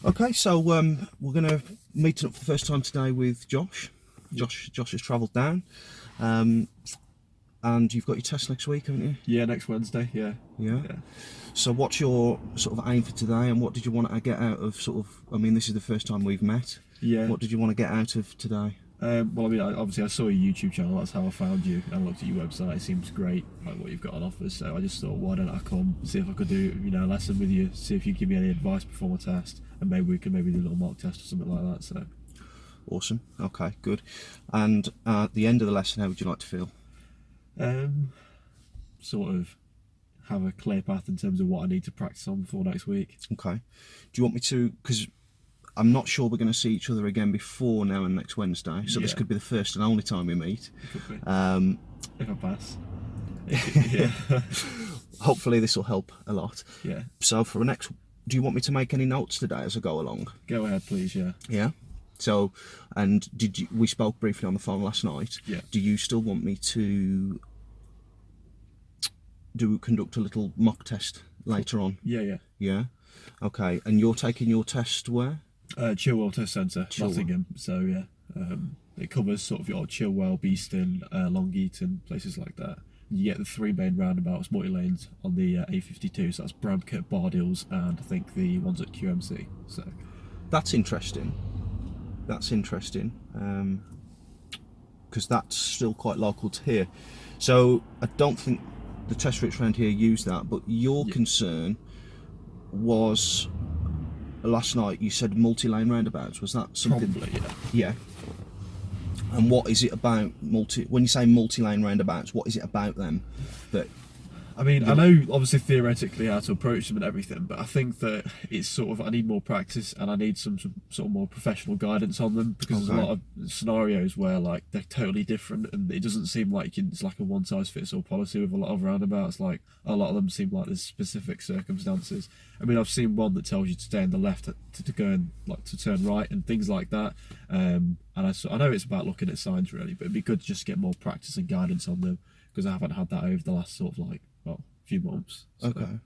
Okay, so we're going to meet up for the first time today with Josh. Josh has travelled down, and you've got your test next week, haven't you? Yeah, next Wednesday. Yeah. So what's your sort of aim for today, and what did you want to get out of sort of? I mean, this is the first time we've met. Yeah. What did you want to get out of today? Well, I mean, obviously I saw your YouTube channel. That's how I found you. I looked at your website. It seems great, like what you've got on offer. So I just thought, why don't I come see if I could do, a lesson with you, see if you give me any advice before my test, and maybe we could do a little mock test or something like that. So Awesome. Okay, good. And at the end of the lesson, how would you like to feel? Sort of have a clear path in terms of what I need to practice on before next week. Okay. Do you want me to? Because I'm not sure we're going to see each other again before now and next Wednesday, so this could be the first and only time we meet. It could be. If I pass. Yeah. Hopefully this will help a lot. Yeah. So for the next, do you want me to make any notes today as I go along? Go ahead, please. Yeah. Yeah. So, and we spoke briefly on the phone last night. Yeah. Do you still want me to conduct a little mock test later on? Yeah. Yeah. Okay. And you're taking your test where? Chilwell Test Centre, Nottingham. So yeah, it covers sort of your Chilwell, Beeston, Long Eaton, places like that. You get the three main roundabouts, multi-lanes on the A52. So that's Bramcote, Bardills, and I think the ones at QMC. So that's interesting. That's interesting, because that's still quite local to here. So I don't think the test routes around here use that. But your concern was last night. You said multi-lane roundabouts. Was that something? Probably, yeah. And what is it about when you say multi-lane roundabouts? What is it about them that? I mean, I know obviously theoretically how to approach them and everything, but I think that it's sort of, I need more practice and I need some sort of more professional guidance on them, because there's a lot of scenarios where like they're totally different and it doesn't seem like it's like a one-size-fits-all policy with a lot of roundabouts. Like a lot of them seem like there's specific circumstances. I mean, I've seen one that tells you to stay on the left to go and like to turn right and things like that. And I know it's about looking at signs really, but it'd be good to just get more practice and guidance on them, because I haven't had that over the last sort of like, few months. So. Okay.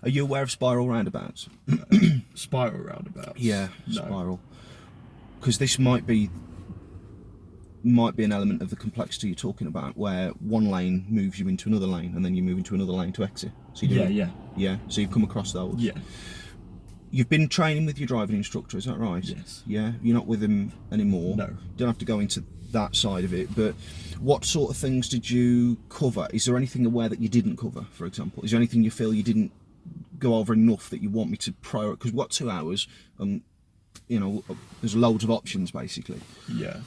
Are you aware of spiral roundabouts? Spiral roundabouts? Yeah, no. Spiral. Because this might be an element of the complexity you're talking about, where one lane moves you into another lane and then you move into another lane to exit. So yeah. So you've come across those. Yeah. You've been training with your driving instructor, is that right? Yes. Yeah. You're not with him anymore. No. You don't have to go into that side of it, but what sort of things did you cover? Is there anything aware that you didn't cover, for example? Is there anything you feel you didn't go over enough that you want me to prioritize? Because what, 2 hours, there's loads of options basically. Yeah.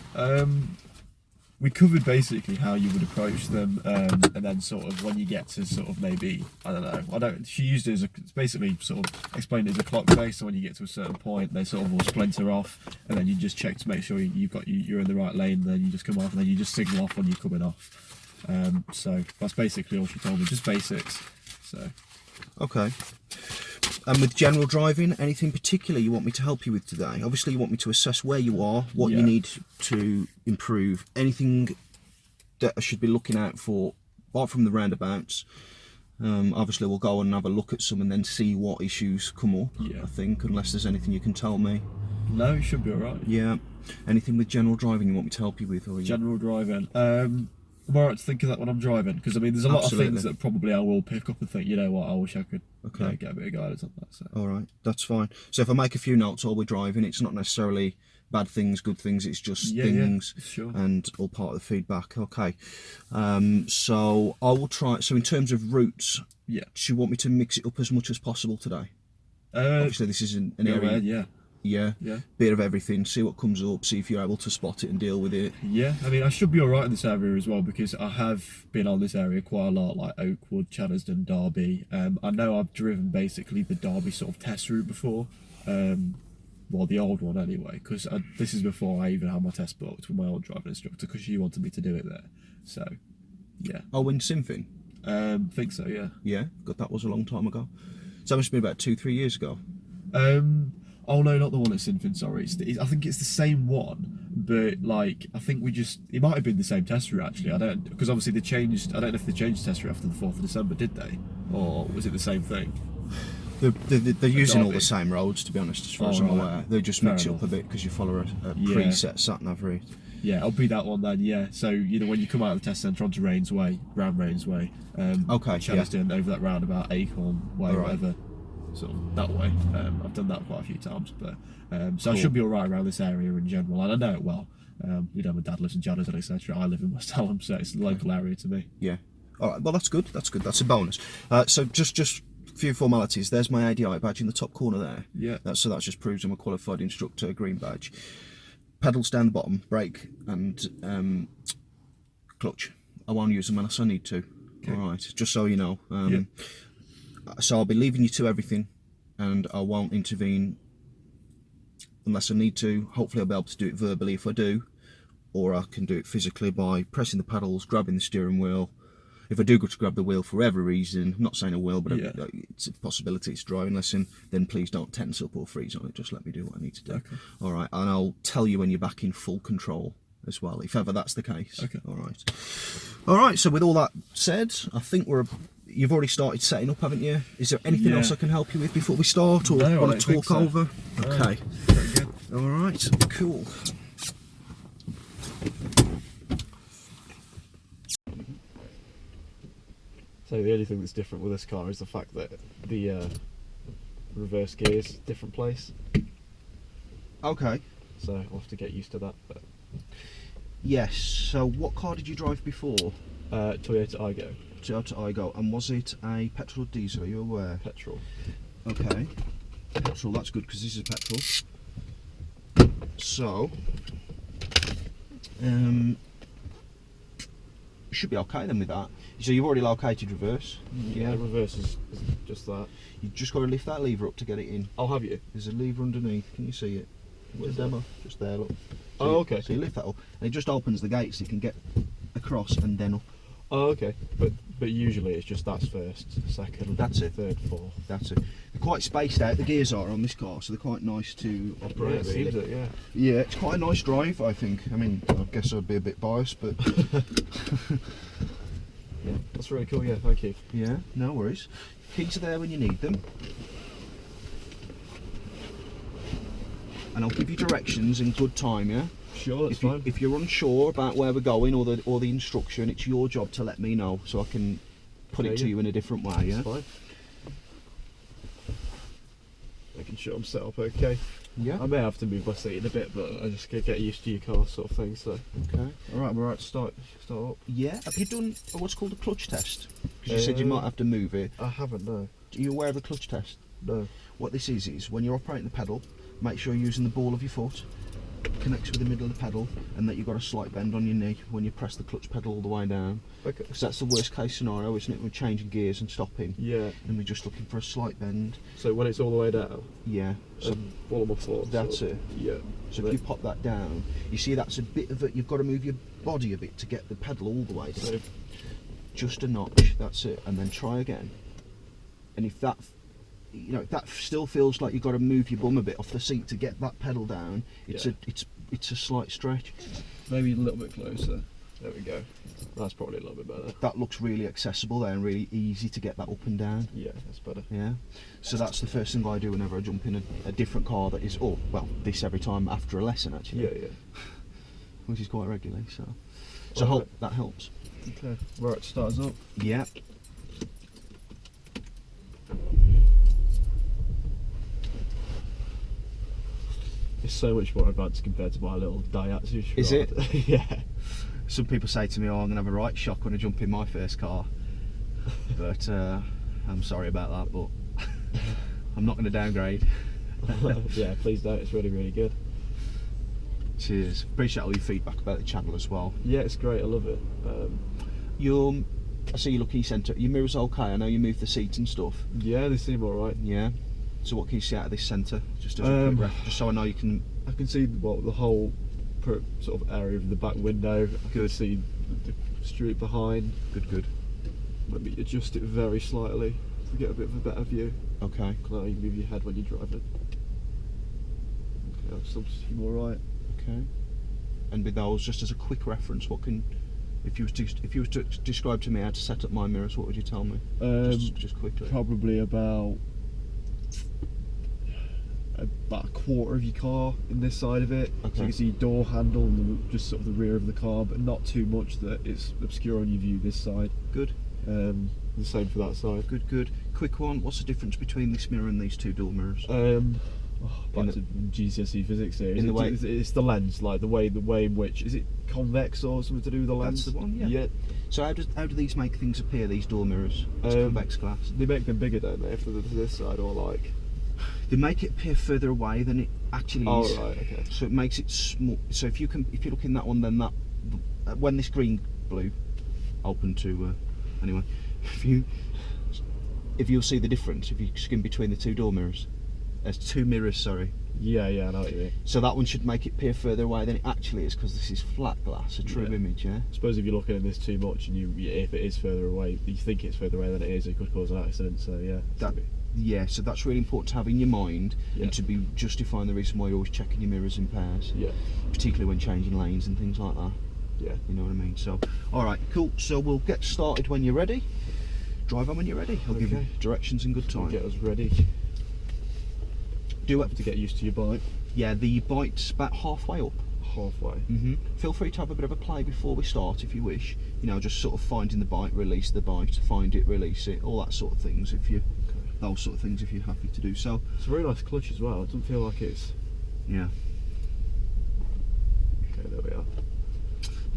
We covered basically how you would approach them, and then sort of when you get to sort of maybe, I don't know, she used it as it's basically sort of explained it as a clock face, so when you get to a certain point they sort of all splinter off, and then you just check to make sure you're in the right lane, and then you just come off and then you just signal off when you're coming off. So that's basically all she told me, just basics. So okay. And with general driving, anything particular you want me to help you with today? Obviously you want me to assess where you are, what you need to improve, anything that I should be looking out for, apart from the roundabouts. Obviously we'll go and have a look at some and then see what issues come up, I think, unless there's anything you can tell me. No, it should be alright. Yeah. Anything with general driving you want me to help you with? Or general driving? I'm alright to think of that when I'm driving, because I mean there's a lot of things that probably I will pick up and think, you know what, I wish I could get a bit of guidance on that. So. Alright, that's fine. So if I make a few notes while we're driving, it's not necessarily bad things, good things, it's just things and all part of the feedback. Okay. So I will try. So in terms of routes, do you want me to mix it up as much as possible today? Obviously this is an area. Yeah, bit of everything, see what comes up, see if you're able to spot it and deal with it. Yeah, I mean I should be alright in this area as well, because I have been on this area quite a lot, like Oakwood, Chaddesden, Derby. I know I've driven basically the Derby sort of test route before, well the old one anyway, because this is before I even had my test booked with my old driving instructor, because she wanted me to do it there. So yeah. Oh, in Sinfin? Think so, yeah. Yeah, God, that was a long time ago. So that must have been about 2-3 years ago. Oh no, not the one at Sinfin, sorry. I think it's the same one, but like I think it might have been the same test route actually. Because obviously they changed. I don't know if they changed the test route after the 4th of December, did they? Or was it the same thing? They're using all the same roads, to be honest, as far as I'm aware. They just mix it up a bit because you follow a preset sat-nav route. Yeah, I'll be that one then, yeah. So, when you come out of the test centre onto Rains Way, round Rains Way, Shadow's doing over that roundabout, Acorn Way, whatever, sort of that way. I've done that quite a few times, but so I should be alright around this area in general, and I know it well. My dad lives in Shadow's, etc. I live in West Hallam, so it's a local area to me. Yeah. Alright, well that's good, that's a bonus. So just a few formalities. There's my ADI badge in the top corner there. Yeah. That just proves I'm a qualified instructor, green badge. Pedals down the bottom, brake and clutch. I won't use them unless I need to. Okay. Alright, just so you know. So I'll be leaving you to everything, and I won't intervene unless I need to. Hopefully I'll be able to do it verbally if I do, or I can do it physically by pressing the pedals, grabbing the steering wheel. If I do go to grab the wheel for whatever reason, I'm not saying I will, but it's a possibility, it's a driving lesson, then please don't tense up or freeze on it, just let me do what I need to do. Okay. Alright, and I'll tell you when you're back in full control as well, if ever that's the case. Okay. Alright, so with all that said, I think you've already started setting up, haven't you? Is there anything else I can help you with before we start, or want to talk over? No. Okay. Very good. Alright, cool. So the only thing that's different with this car is the fact that the reverse gear is different place. Okay. So I'll have to get used to that. But yes. So what car did you drive before? Toyota Aygo. Toyota Aygo. And was it a petrol or diesel? Are you aware? Petrol. Okay. Petrol. That's good because this is petrol. So, should be okay then with that. So you've already located reverse. Yeah, reverse is just that. You've just got to lift that lever up to get it in. I'll have you. There's a lever underneath. Can you see it? Where's the demo? Just there, look. So okay. So you lift that up, and it just opens the gate so you can get across and then up. Oh, okay. But usually it's just that's first, second, that's it. Third, fourth. That's it. They're quite spaced out. The gears are on this car, so they're quite nice to operate. Yeah, it seems it. Yeah. Yeah, it's quite a nice drive, I think. I mean, I guess I'd be a bit biased, but. Yeah, that's really cool. Yeah, thank you. Yeah, no worries. Keys are there when you need them. And I'll give you directions in good time, yeah? Sure, that's fine. If you're unsure about where we're going or the instruction, it's your job to let me know so I can put it to you in a different way, yeah? That's fine. Making sure I'm set up okay. Yeah. I may have to move my seat in a bit, but I just get used to your car sort of thing, so. Okay. Alright, we're right to start up. Yeah, have you done what's called a clutch test? Because you said you might have to move it. I haven't, no. Are you aware of the clutch test? No. What this is when you're operating the pedal, make sure you're using the ball of your foot, connects with the middle of the pedal, and that you've got a slight bend on your knee when you press the clutch pedal all the way down. Okay. Because that's the worst case scenario, isn't it? We're changing gears and stopping. Yeah. And we're just looking for a slight bend. So when it's all the way down? Yeah. So all of my foot. That's it. Yeah. So if you pop that down, you see that's a bit of it. You've got to move your body a bit to get the pedal all the way. So just a notch. That's it. And then try again. And if that, if that still feels like you've got to move your bum a bit off the seat to get that pedal down, it's a slight stretch. Maybe a little bit closer. There we go. That's probably a little bit better. That looks really accessible there and really easy to get that up and down. Yeah, that's better. Yeah. So that's the first thing I do whenever I jump in a different car that is, this every time after a lesson actually. Yeah, yeah. Which is quite regularly, so hope that helps. Okay. Right, start us up. Yeah. It's so much more advanced compared to my little Daihatsu. Is it? Yeah. Some people say to me, I'm going to have a right shock when I jump in my first car. But I'm sorry about that, but I'm not going to downgrade. Yeah, please don't. It's really, really good. Cheers. Appreciate all your feedback about the channel as well. Yeah, it's great. I love it. I see you look e-centre. Your mirror's okay. I know you moved the seats and stuff. Yeah, they seem alright. Yeah. So what can you see out of this centre? Just as a quick ref, just so I know you can. I can see the whole sort of area of the back window. I can see the street behind. Good. Maybe adjust it very slightly to get a bit of a better view. Okay. Now you move your head when you're driving. Okay, that still seem alright. Okay. And with those, just as a quick reference, if you was to describe to me how to set up my mirrors, what would you tell me? Just quickly. Probably about about a quarter of your car in this side of it. Okay. So you can see your door handle and just sort of the rear of the car, but not too much that it's obscuring your view this side. Good. The same for that side. Good. Quick one, what's the difference between this mirror and these two door mirrors? Back to GCSE physics here. It's the lens, like the way in which, is it convex or something to do with the lens? That's the one, yeah. So how do these make things appear, these door mirrors? It's convex glass. They make them bigger, don't they, for this side, or like? They make it appear further away than it actually is. Oh right, okay. So it makes it small. So if you look in that one, then that when this green blue open to anyway, if you'll see the difference if you skim between the two door mirrors. There's two mirrors, sorry. Yeah, I know what you mean. So that one should make it appear further away than it actually is, because this is flat glass, a true image, yeah? I suppose if you're looking at this too much and if it is further away, you think it's further away than it is, it could cause an accident, so yeah. Yeah, so that's really important to have in your mind, and to be justifying the reason why you're always checking your mirrors in pairs. Yeah. Particularly when changing lanes and things like that. Yeah. You know what I mean? So, alright, cool. So we'll get started when you're ready. Drive on when you're ready. I'll give you directions in good time. Get us ready. Do have to get used to your bike. Yeah, the bike's about halfway up. Halfway. Feel free to have a bit of a play before we start if you wish. You know, just sort of finding the bike, release the bike, find it, release it, all that sort of things. If you, those sort of things, if you're happy to do so. It's a very nice clutch as well. It doesn't feel like it's. Yeah. Okay, there we are.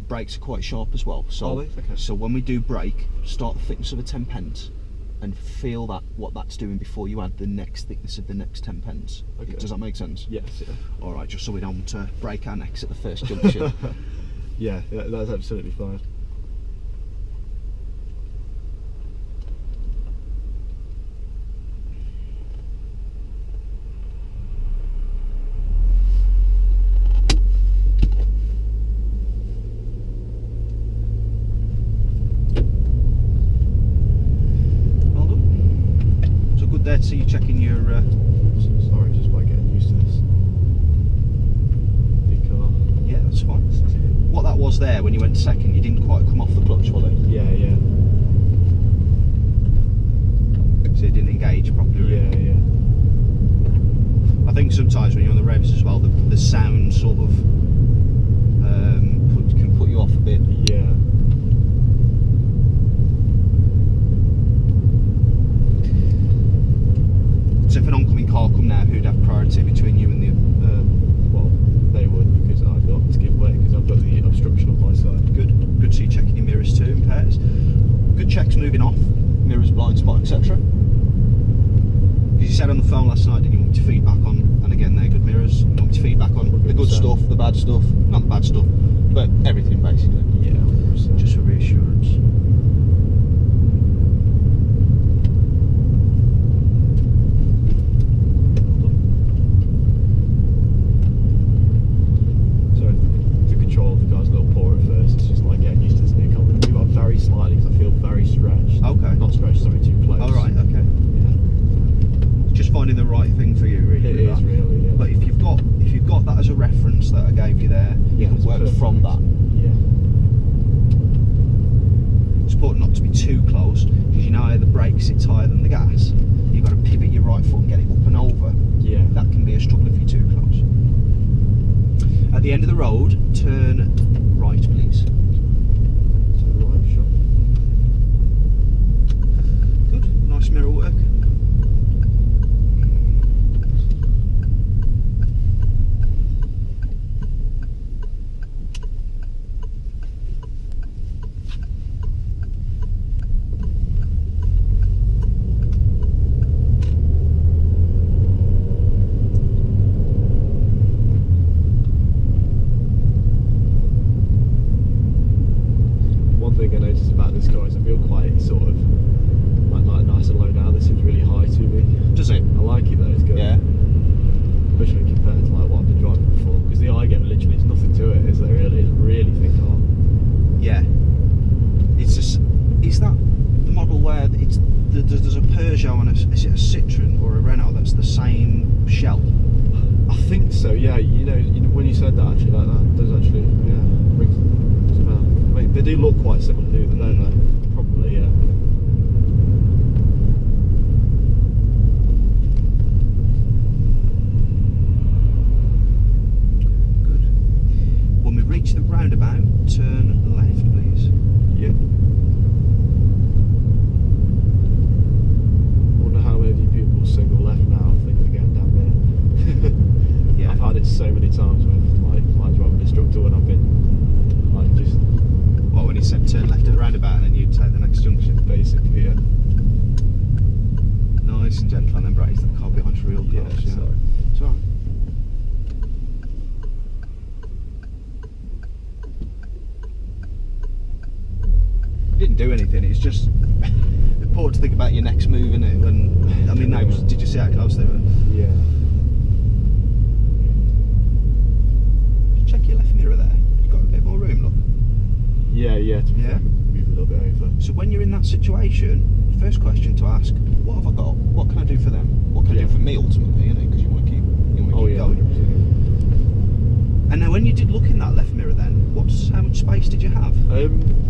Brakes are quite sharp as well. So, okay. So when we do brake, start the thickness of a 10 pence. And feel what that's doing before you add the next thickness of the next 10 pence. Okay. Does that make sense? Yes. Yeah. All right, just so we don't break our necks at the first junction. Yeah, that's absolutely fine. There to see you checking your. Sorry, just by getting used to this big car. Yeah, that's fine. What that was there when you went second, you didn't quite come off the clutch, was it? Yeah. So it didn't engage properly. Yeah. I think sometimes when you're on the revs as well, the sound sort of can put you off a bit. Yeah. So if an oncoming car come now, who'd have priority between you and the? Well, they would, because I've got to give way because I've got the obstruction on my side. Good. So you're checking your mirrors too in pairs. Good checks moving off, mirrors, blind spot, etc. Because you said on the phone last night, didn't you, want me to feedback on? And again, they're good mirrors. You want me to feedback on 100%. The good stuff, the bad stuff, not the bad stuff, but everything basically. Yeah, 100%. Just for reassurance. Very slightly because I feel very stretched. Okay. Not stretched, sorry, too close. All right. Okay. Yeah. Just finding the right thing for you, really. It is really. Yeah. But if you've got that as a reference that I gave you there, you can work from that. Yeah. It's important not to be too close, because you know how the brake sits higher than the gas. You've got to pivot your right foot and get it up and over. Yeah. That can be a struggle if you're too close. At the end of the road, turn right, please. Good, nice mirror work. One thing I noticed about this car is I feel quite sort of like nice and low now. This seems really high to me. Does it? I like it though, it's good. Yeah. Especially compared to like what I've been driving before. Because the iGet literally is nothing to it, is there really? It's a really thick car. Yeah. It's just, is that the model where there's a Peugeot and is it a Citroen or a Renault that's the same shell? I think so, yeah. You know when you said that actually, like that does actually, rings a bell. I mean, they do look quite similar, do they? Don't they? Probably, yeah. do anything. It's just important to think about your next move, isn't it? When I mean, did you see how close they were? Yeah. Check your left mirror there. You've got a bit more room, look. Yeah. Move a little bit over. So when you're in that situation, first question to ask: what have I got? What can I do for them? What can I do for me ultimately? You know, because you want to keep going. 100%. And now, when you did look in that left mirror, then how much space did you have?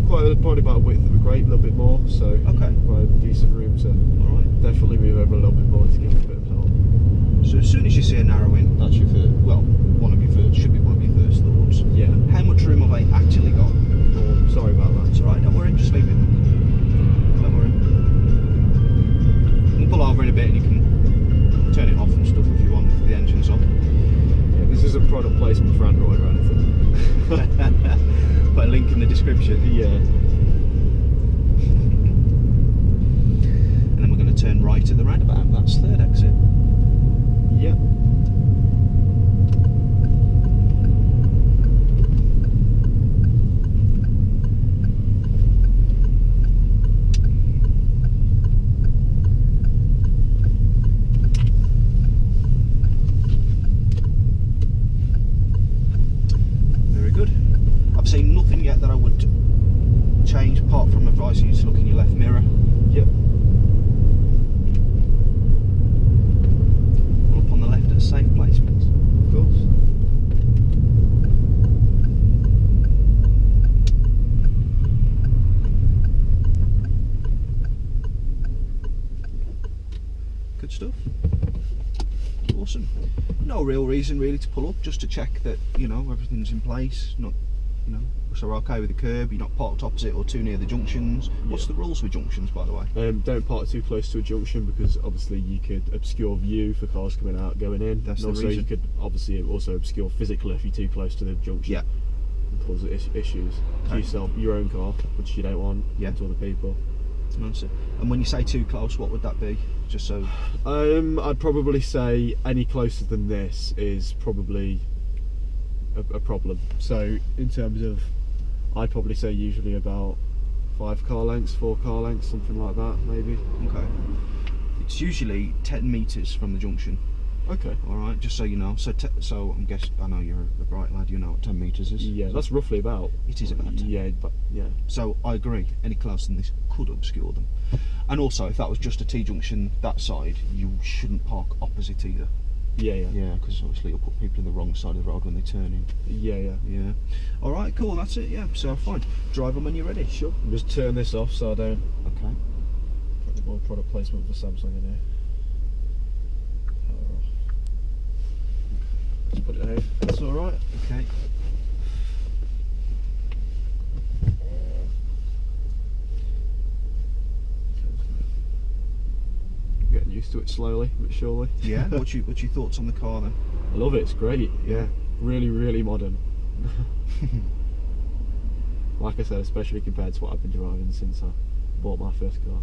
Probably about a width of a grape, a little bit more. So okay, quite a decent room. So all right, definitely move over a little bit more to give it a bit of help. So as soon as you see a narrowing, that's your first. Well, one of your first should be one of your first thoughts. Yeah. How much room have I actually got? Oh, sorry about that. It's all right. Don't worry. Just leave it. Don't worry. We'll pull over in a bit, and you can turn it off and stuff if you want if the engine's on. Yeah, this isn't product placement for Android or anything. Put a link in the description. Yeah. And then we're going to turn right at the roundabout. That's third exit. Yep. Very good. I've seen nothing yet that I would change apart from advising you to look in your left mirror. Yep. Pull up on the left at safe placement. Of course. Good stuff. Awesome. No real reason really to pull up, just to check that, you know, everything's in place, not, you know, so we're okay with the curb, you're not parked opposite or too near the junctions. What's the rules with junctions, by the way? Don't park too close to a junction, because obviously you could obscure view for cars coming out, going in. That's and the also reason. you could obviously also obscure physically if you're too close to the junction. Yeah. And cause issues to Okay. yourself, your own car, which you don't want, to other people. That's it. And when you say too close, what would that be? Just so. I'd probably say any closer than this is probably a problem. So in terms of, I'd probably say usually about 5 car lengths, 4 car lengths, something like that, maybe. Okay. It's usually 10 metres from the junction. Okay. All right, just so you know. So I'm guessing, I know you're a bright lad. You know what 10 metres is. Yeah, that's roughly about. It is about 10. Yeah, but yeah. So I agree. Any closer than this could obscure them. And also, if that was just a T-junction that side, you shouldn't park opposite either. Yeah. Yeah, because obviously you'll put people in the wrong side of the road when they turn in. Yeah. All right, cool. That's it. Yeah. So fine. Drive them when you're ready. Sure. Just turn this off so I don't. Okay. Probably more product placement for Samsung in here. Just put it here. That's all right. Okay. Getting used to it slowly but surely. Yeah. What's your thoughts on the car then? I love it. It's great. Yeah. Really modern. Like I said, especially compared to what I've been driving since I bought my first car.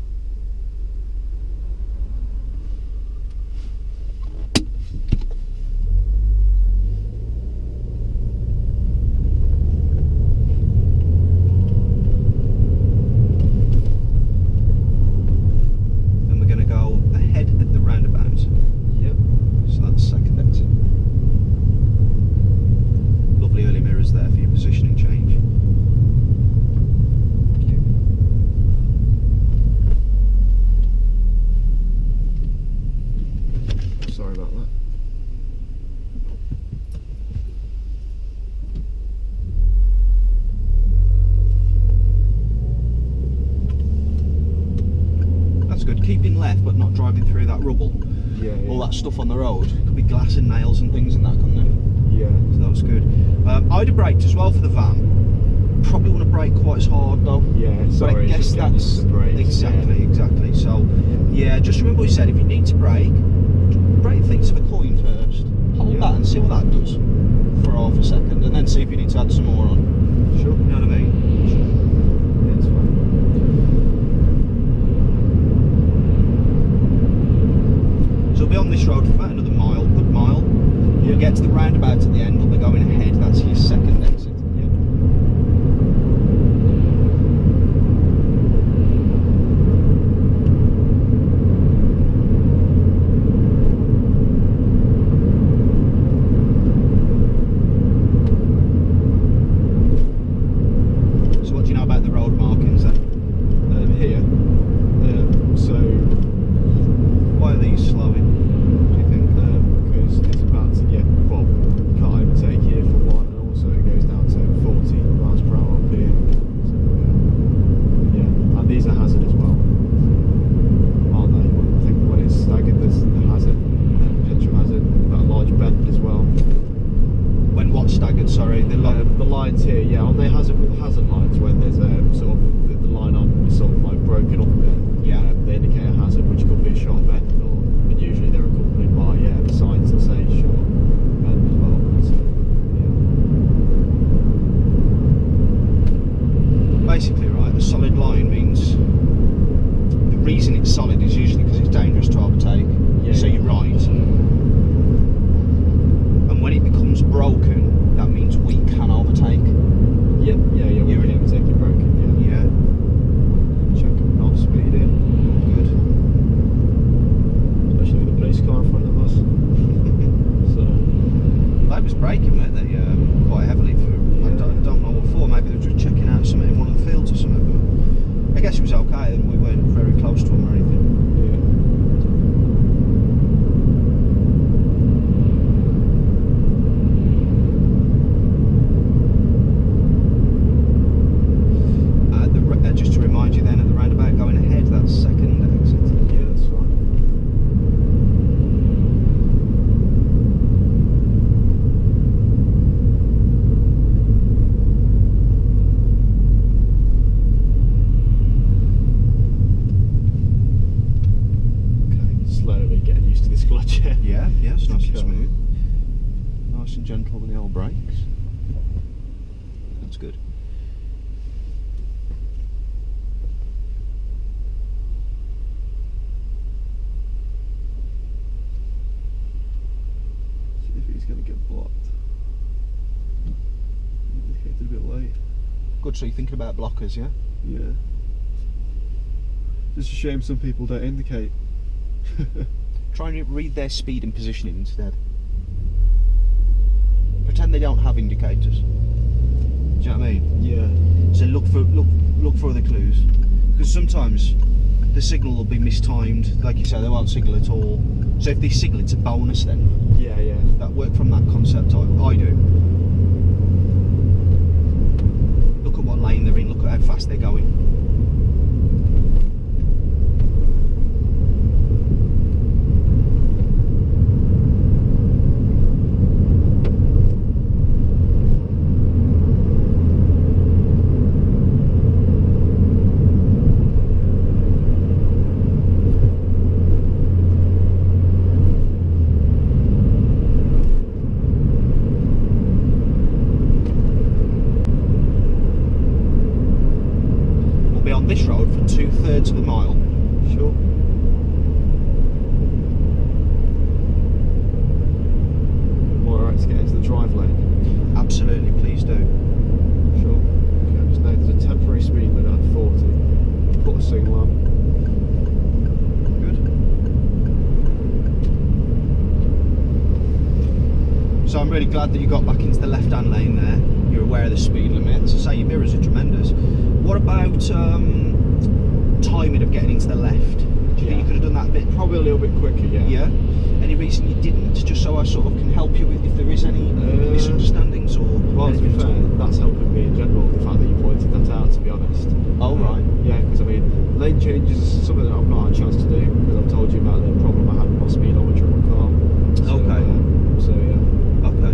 Keeping left but not driving through that rubble. Yeah. All that stuff on the road. Could be glass and nails and things and that, couldn't it? Yeah. So that was good. I'd have braked as well for the van. Probably want to brake quite as hard though. Yeah, sorry. But I guess that's exactly. So yeah, just remember what you said. If you need to brake things to the coin first. Hold that and see what that does for half a second, and then see if you need to add some more on. Sure. You know what I mean? Yeah, it's fine. So we'll be on this road for about another good mile. We'll get to the roundabout at the end, we'll be going ahead, that's your second exit. and smooth. Nice and gentle with the old brakes. That's good. See if he's going to get blocked. Indicated a bit late. Good, so you're thinking about blockers, yeah? Yeah. Just a shame some people don't indicate. Try and read their speed and positioning instead. Pretend they don't have indicators. Do you know what I mean? Yeah. So look for other clues, because sometimes the signal will be mistimed. Like you say, they won't signal at all. So if they signal, it's a bonus then. Yeah, yeah. That work from that concept. I do. Look at what lane they're in. Look at how fast they're going. This road for 2/3 of the mile. Sure. Alright, to get into the drive lane. Absolutely, please do. Sure. Okay, just know there's a temporary speed limit at 40. Put a signal on. Good. So I'm really glad that you got back into the left-hand lane there. You're aware of the speed limit. As I say, your mirrors are tremendous. What about timing of getting into the left? Do you think you could have done that a bit? Probably a little bit quicker, yeah. Yeah? Any reason you didn't? Just so I sort of can help you with if there is any misunderstandings or... Well, to be fair, that's helping me in general, the fact that you pointed that out, to be honest. Oh, right. Yeah, because I mean, lane changes is something that I've not had a chance to do, because I've told you about the problem I had with my speedometer in my car. So, okay. So, yeah. Okay.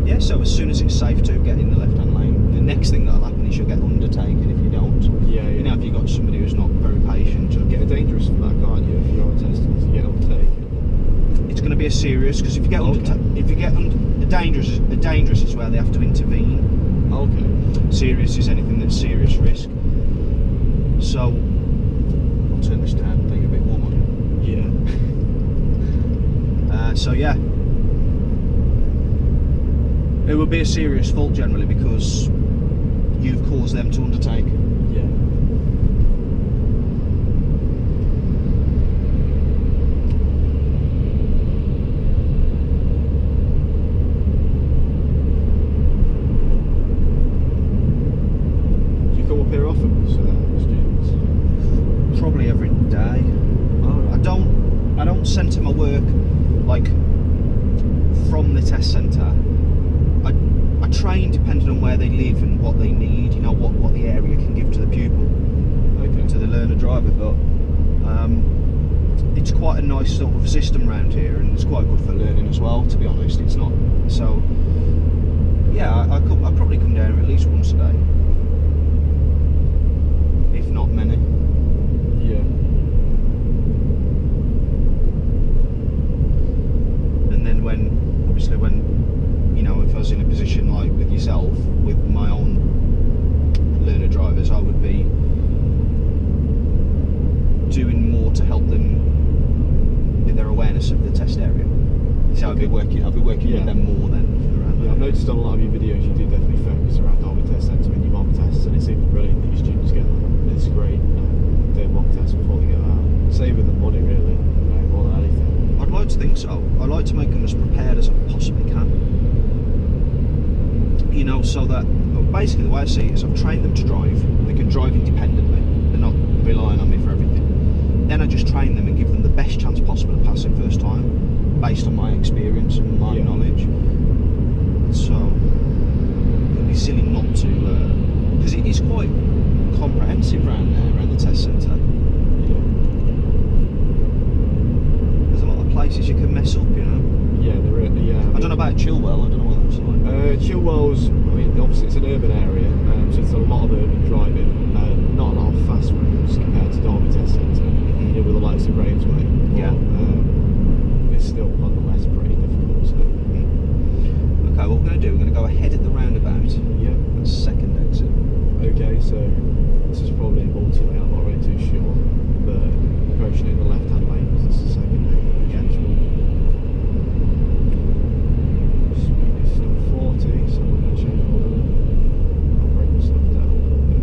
Yeah, so as soon as it's safe to get in the left-hand lane, the next thing that'll happen is you'll get undertaken if you don't. Yeah, yeah. You know, if you've got somebody who's not very patient. You'll get dangerous from that, can't you, if you're testing to get undertaken? It's going to be a serious, because if you get the dangerous is where they have to intervene. Okay. Serious is anything that's serious risk. So I'll turn this down, make it a bit warmer. Yeah. So yeah, it would be a serious fault generally because you've caused them to undertake. Yeah. Do you come up here often with students? Probably every day. Oh, right. I don't centre my work like from the test centre. I train depending on where they live and what they need, you know, what the area can give to the pupil, Okay. to the learner driver, but it's quite a nice sort of system around here and it's quite good for learning as well, to be honest. It's not, so yeah, I probably come down at least once a day, if not many. Yeah. And then obviously when, you know, if I was in a position like with yourself, with my own learner drivers, I would be doing more to help them with their awareness of the test area. So I'd be working with them more than around. Yeah, I've noticed on a lot of your videos you do definitely focus around Derby Test Centre and your mock tests, and it seems brilliant that your students get them. It's great doing mock tests before they go out. Saving them money really, more than anything. I'd like to think so. I like to make them as prepared as I possibly can. You know, so that basically the way I see it is I've trained them to drive. They can drive independently. They're not relying on me for everything. Then I just train them and give them the best chance possible of passing first time, based on my experience and my knowledge. So it'd be silly not to, because it is quite comprehensive around there, around the test centre. Yeah. There's a lot of places you can mess up, you know. Yeah, there is. Yeah. I don't know about Chilwell. I don't know what that's like. Chilwell's, I mean, obviously it's an urban area, so it's a lot of urban driving. Not a lot of fast roads compared to Derby Test Centre, with the likes of Ravensway. Yeah. It's still nonetheless pretty difficult. do, we're going to go ahead at the roundabout. Yeah. That's second exit. Okay, so this is probably multi-lane, I'm not really too sure, but approaching in the left-hand lane because it's the second lane. Yeah. Speed is still 40, so we're going to change all of it. I'll bring the stuff down a little bit.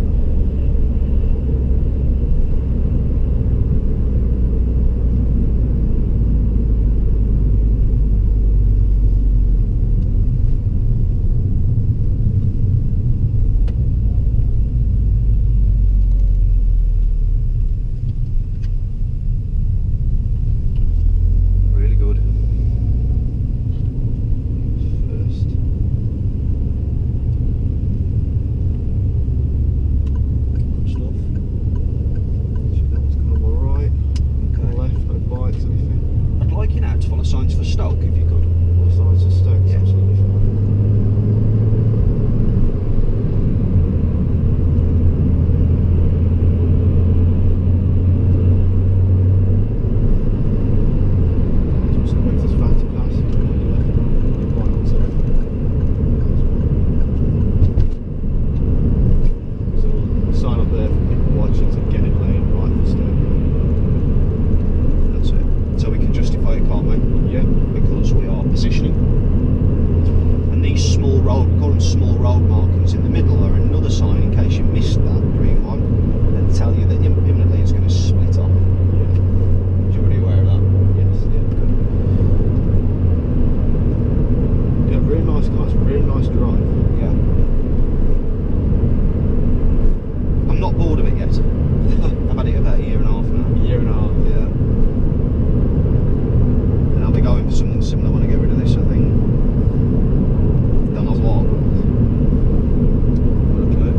Signs for Stoke, if you could. What signs for Stoke? Yeah. Absolutely fine. Just wait for this van to pass. You've got your left on, your right on side. There's a sign up there for people watching to get in lane right for Stoke. That's it. So we can justify it, can't we? Yeah. Because we are positioning. And these small road, we call them small road markings in the middle, are another sign in case you missed that green one, and tell you that imminently it's going to split off. Yeah. You're already aware of that? Yes, yeah, good. Yeah, really nice car, it's a really nice drive. Yeah. I'm not bored of it yet. I've had it about a year and a half now. A year and a half. Yeah. And I'll be going for something similar when I get rid of this, I think. Don't know what. Okay.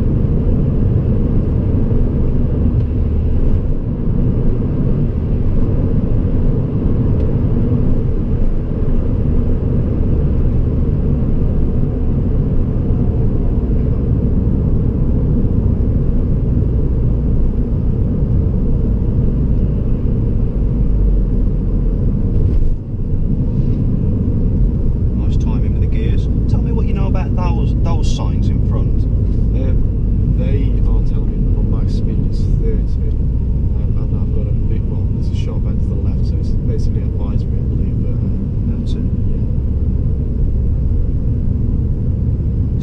Nice timing with the gears. Tell me what you know about those signs in front. They are telling me that my max speed is 30, and I've got a big, well, there's a sharp end to the left, so it's basically advisory, I believe, but That's it. yeah.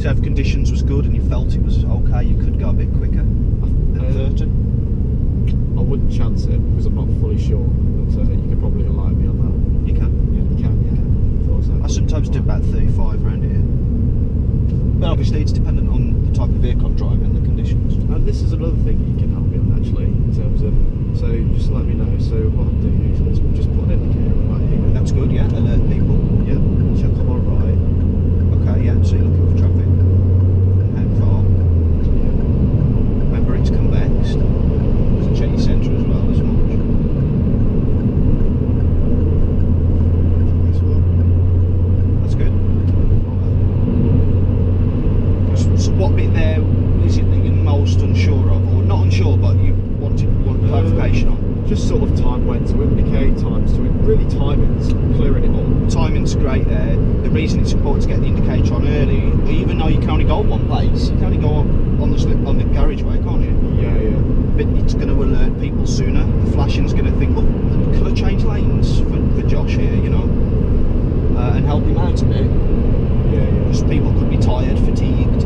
So if conditions was good and you felt it was okay, you could go a bit quicker than 30. I wouldn't chance it because I'm not fully sure, but you could probably align me on that. You can. Yeah, you can, yeah. Thought so. I sometimes do about 35 around here. But obviously it's dependent on the type of vehicle I'm driving and the conditions. And this is another thing you can help me on actually, in terms of, so just let me know, so what I'm doing is just put an indicator right here. That's good, yeah, alert people. Yeah, check on my right. Okay, yeah, so you're looking for traffic. And how far? Yeah. Remember it's convexed. Doesn't check your centre as well as much. This one. That's good. So what bit there is it that you're most unsure of? Or not unsure, but you want clarification on? Just sort of time when to indicate, times to really timing's clearing it all. Timing's great there. The reason it's important to get the indicator on early, even though you can only go one place, you can only go on the carriageway, can't you? Yeah. But it's going to alert people sooner. The flashing's going to think, oh, could I change lanes for Josh here, you know, and help him out a bit. Yeah. Because people could be tired, fatigued,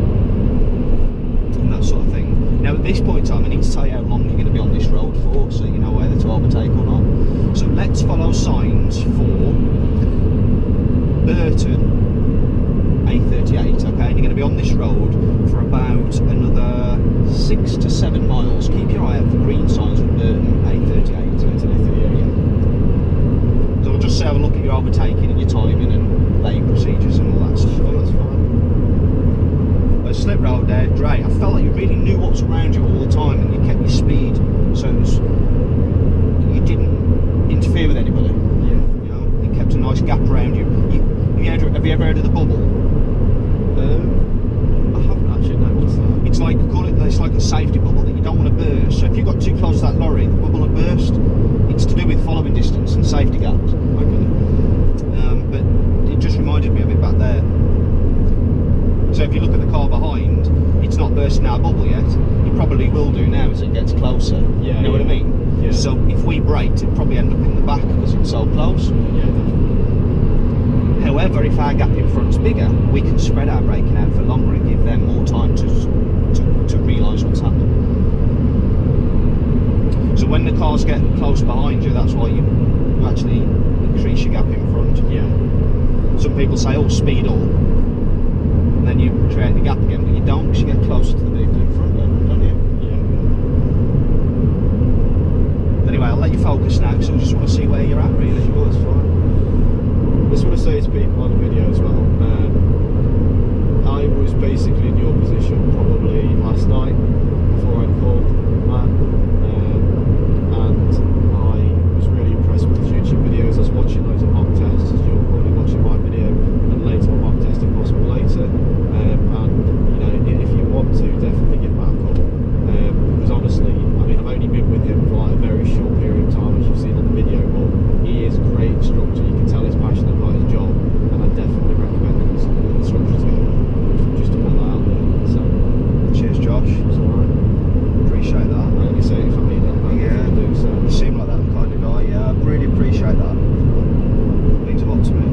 and that sort of thing. Now at this point in time, I need to tell you how long you're going to be on this road for, so you know whether to overtake or not. So let's follow signs for Burton A38, okay? And you're going to be on this road for about another 6 to 7 miles. Keep your eye out for green signs with Burton A38. So we'll just have a look at your overtaking and your timing and lane procedures and all that stuff. Sure, that's fine. A slip road there, Dre. I felt like you really knew what's around you all the time and you kept your speed, so you didn't interfere with anybody. Yeah. You know, you kept a nice gap around you. Have you ever heard of the bubble? I haven't actually noticed that. It's like a safety bubble that you don't want to burst. So if you got too close to that lorry, the bubble will burst. It's to do with following distance and safety gaps. Okay. burst in our bubble yet. He probably will do now as it gets closer. Yeah, you know what I mean? Yeah. So if we braked, it'd probably end up in the back because it's so close. Yeah, definitely. However, if our gap in front's bigger, we can spread our braking out for longer and give them more time to realise what's happening. So when the cars get close behind you, that's why you actually increase your gap in front. Yeah. Some people say, oh, speed up, and then you create the gap again, but you don't, because you get closer to the vehicle in front then, don't you? Yeah. Anyway, I'll let you focus now, because I just want to see where you're at, really. Sure, it's fine. I just want to say to people on the video as well, I was basically in your position probably last night before I called Matt, and I was really impressed with the YouTube videos. I was watching loads of mock tests, as you're probably watching my video, and later my mock test if possible later. And you know, if you want to, definitely give Matt a call, because honestly, I mean, I've only been with him for like a very short period of time, as you've seen on the video, but he is a great instructor. You can tell he's passionate about his job, and I definitely recommend him as an instructor to go. Just to put that out there. So, cheers, Josh. it's alright. Appreciate that. I only say it if I mean it. Yeah, I do, so. you seem like that kind of guy. Yeah, I really appreciate that. It means a lot to me.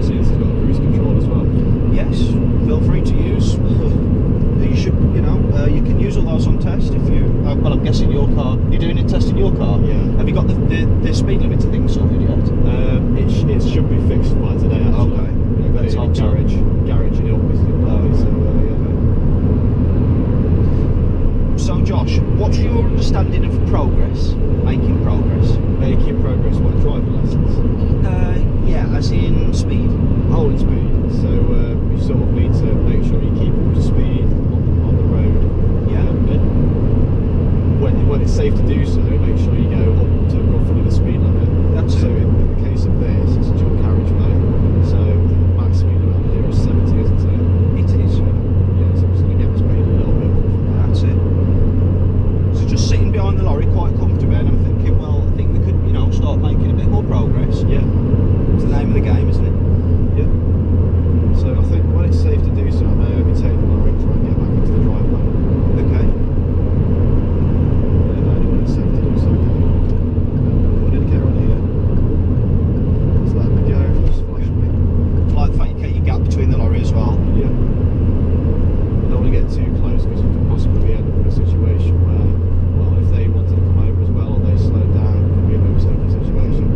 See, this has got cruise control as well. Yes, feel free to use. You should, you know, you can use all those on test if you. Well, I'm guessing your car. You're doing a test in your car. Yeah. Have you got the speed limiter thing sorted yet? It should be fixed by today, actually. Okay. Yeah, Let's hope so. garage in Ilkeston. So, So, Josh, what's your understanding of progress? Making progress? making progress by driving lessons. Yeah, as in speed. Holding speed. So you sort of need to make sure you keep up to speed on the road. Yeah. And when it's safe to do so, make sure you go up to roughly the speed limit. That's so it. in the case of this, it's a dual carriageway. So the max speed around here is 70, isn't it? It is. Yeah, so I'm just going to get the speed a little bit more. That's it. So just sitting behind the lorry quite comfortably, and I'm thinking, well, I think we could, you know, start making a bit more progress. Yeah. It's the name of the game, isn't it? Yeah. So I think when it's safe to do so, I may overtake the lorry and try and get back into the driveway. Okay. And only when it's safe to do so. Put indicator on here. Just let me go. Just flash me. I like the fact you get your gap between the lorry as well. Yeah. You don't want to get too close because you could possibly end up in a situation where, well, if they wanted to come over as well or they slowed down, it could be a bit of a sticky situation.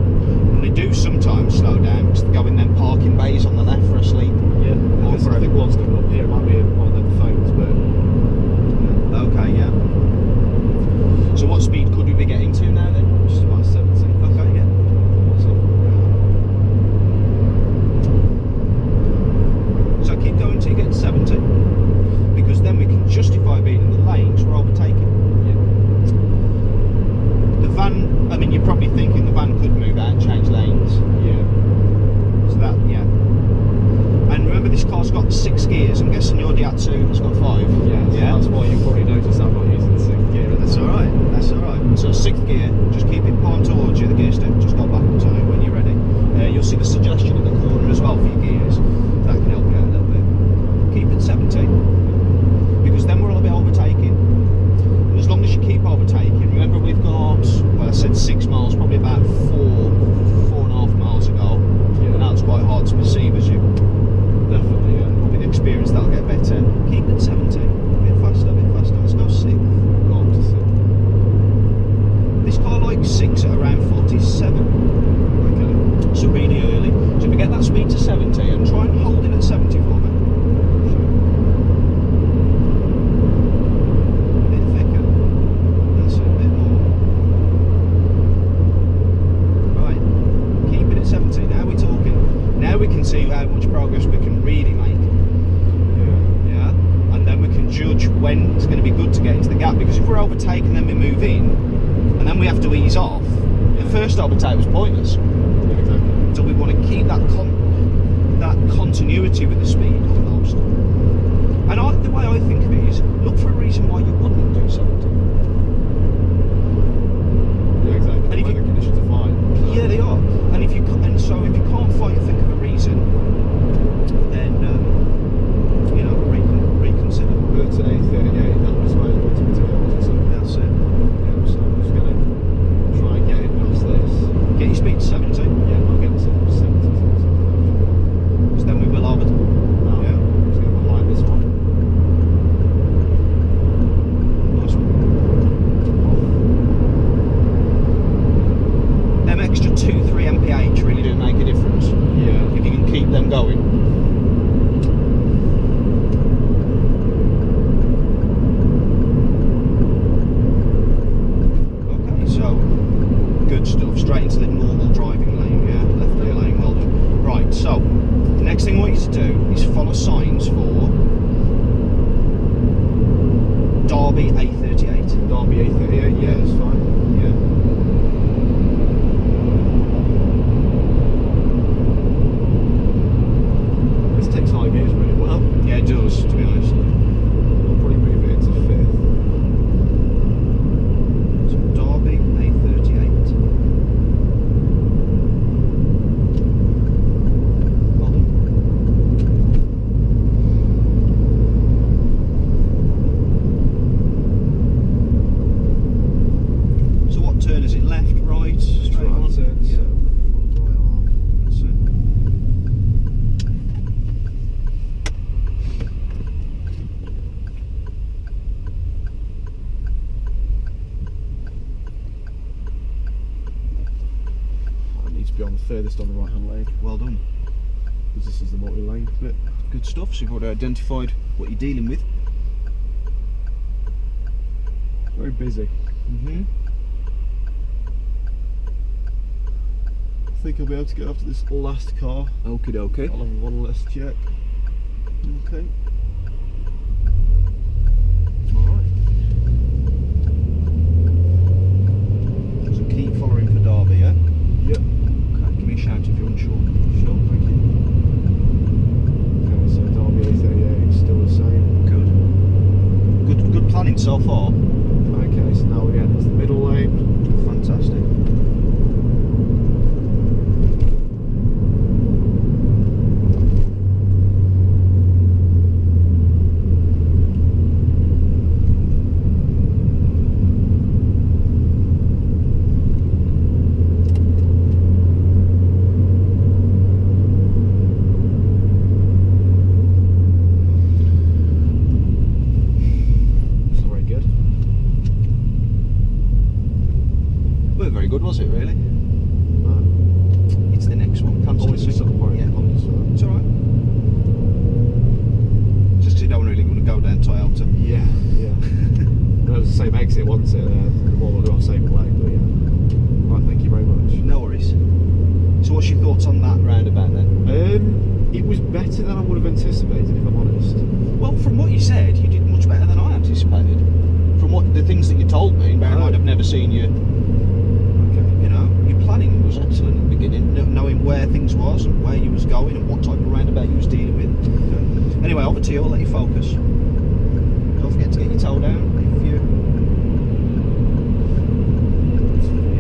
And they do sometimes slow down because they go in them parking bays on the left for a sleep. Yeah. Or for I think one's coming up here. It might be one of them phones, but Okay, yeah. So what speed could we be getting to now then? just about 70. Okay, yeah. So keep going till you get to 70, because then we can justify being in the lanes we're overtaking. Yeah. The van, I mean, you're probably thinking the van could move out and change lanes. Yeah. So that, yeah. And remember, this car's got 6 gears. I'm guessing your Daihatsu has got 5. Yeah. So Yeah. that's why you probably notice I'm not using the 6th gear. That's all right. That's all right. So 6th gear, just keep it palm towards you. The gear stick, just go back and turn it when you're ready. You'll see the suggestion in the corner as well for your gears. That can help you out a little bit. Keep it 70, because then we're a little bit overtaking. And as long as you keep overtaking, remember we've got, well, I said 6 miles, probably about 4.5 miles ago. Yeah. And that's quite hard to perceive as you. Definitely, yeah. With experience, that'll get better. Keep it 70. A bit faster, a bit faster. Let's go 6. Go up to 6. This car likes 6 at around 47. Okay. So really early. So if we get that speed to 70 and try and hold it at 70 for me. A bit thicker. That's it, a bit more. Right. Keep it at 70. Now we're talking. Now we can see how much progress we can really make. Yeah, and then we can judge when it's going to be good to get into the gap, because if we're overtaking, then we move in, and then we have to ease off. The first overtake was pointless. Yeah, exactly. So we want to keep that continuity with the speed almost. And the way I think of it is, look for a reason why you wouldn't do something. Yeah, exactly. And The if weather you- conditions are fine. A38. Derby A38, yeah, that's fine. Yeah. This takes high gears really well. Yeah, it does, to be honest. I'll probably move it into 5th. So Derby A38. Well done. So what turn is it? Left, right, straight Right on? turn, Yeah. so right arm. That's it. I need to be on the furthest on the right hand lane, Well done. because this is the multi-lane bit. Good stuff. So you've already identified what you're dealing with. Very busy. I think I'll be able to get after this last car. Okie dokie. I'll have one last check. Okay. Alright. So keep following for Derby, yeah? Yep. Okay, give me a shout if you're unsure. Sure, thank you. Okay, so Derby A38 is still the same. Good planning so far. Okay, so now we're getting into the middle lane. Fantastic. It's not very good. Weren't very good, was it, really? No. It's the next one. Cancel Always the do something more. Yeah. Apologies for that. It's alright. Just 'cause you don't really want to go down Toyota. Yeah, yeah. That was the same exit, wasn't it? The one we'll do on the same way, but yeah. Right, thank you very much. No worries. So what's your thoughts on that roundabout then? It was better than I would have anticipated, if I'm honest. Well, from what you said, you did much better than I anticipated. From what the things that you told me, bear in mind I've never seen you. Okay. You know, your planning was excellent at the beginning, knowing where things was and where you was going and what type of roundabout you was dealing with. Anyway, over to you. I'll let you focus. Don't forget to get your toe down if you.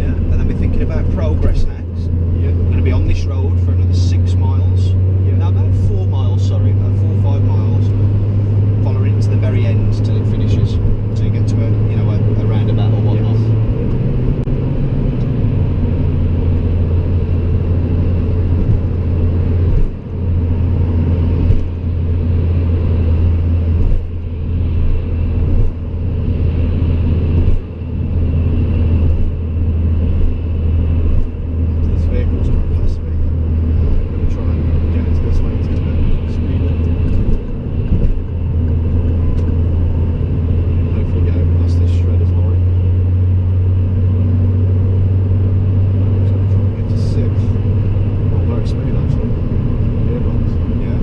Yeah, and then we're thinking about progress next. Yeah. We're going to be on this road for another 6 miles. Yeah. No, about 4 miles. Sorry, about 4 or 5 miles. Following it to the very end till it finishes, till you get to a roundabout or whatnot. Yes. This vehicle's trying to pass me. I'm going to try and get into this lane to get a bit speed. Hopefully get over past this shredder's lorry. So I'm trying to get to 6th. Not very smooth actually. Gearbox. Yeah.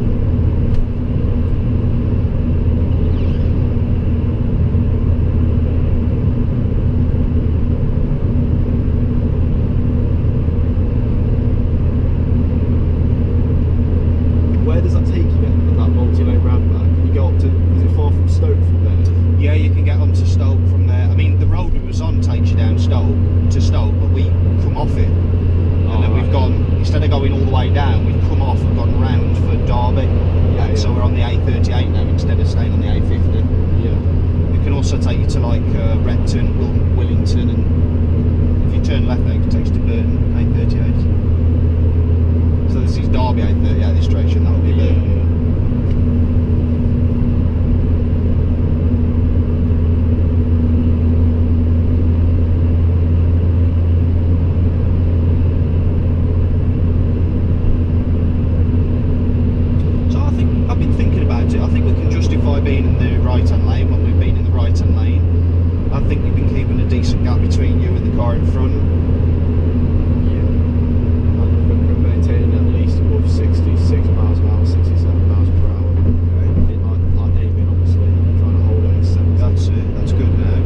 Where does that take you then, that multi-lane roundabout? Can you go up to, is it far from Stoke from there? Yeah, you can get onto Stoke from there. I mean, the road we was on takes you down Stoke to Stoke, but we come off it, and then we've gone, instead of going all the way down, we've come off and gone round for Derby. Yeah, So yeah. we're on the A38 now instead of staying on the A50. Yeah. It can also take you to like Repton, Willington, and if you turn left, it takes you to Burton A38. So this is Derby A38 this direction. That would be Burton. So I think I've been thinking about it. I think we can justify being in the right-hand lane when we've been in the right-hand lane. I think you've been keeping a decent gap between you and the car in front. Yeah. I've been maintaining at least above 66 miles an hour, 67 miles per hour. Like aiming, obviously, trying to hold it at 70. That's it. That's good now.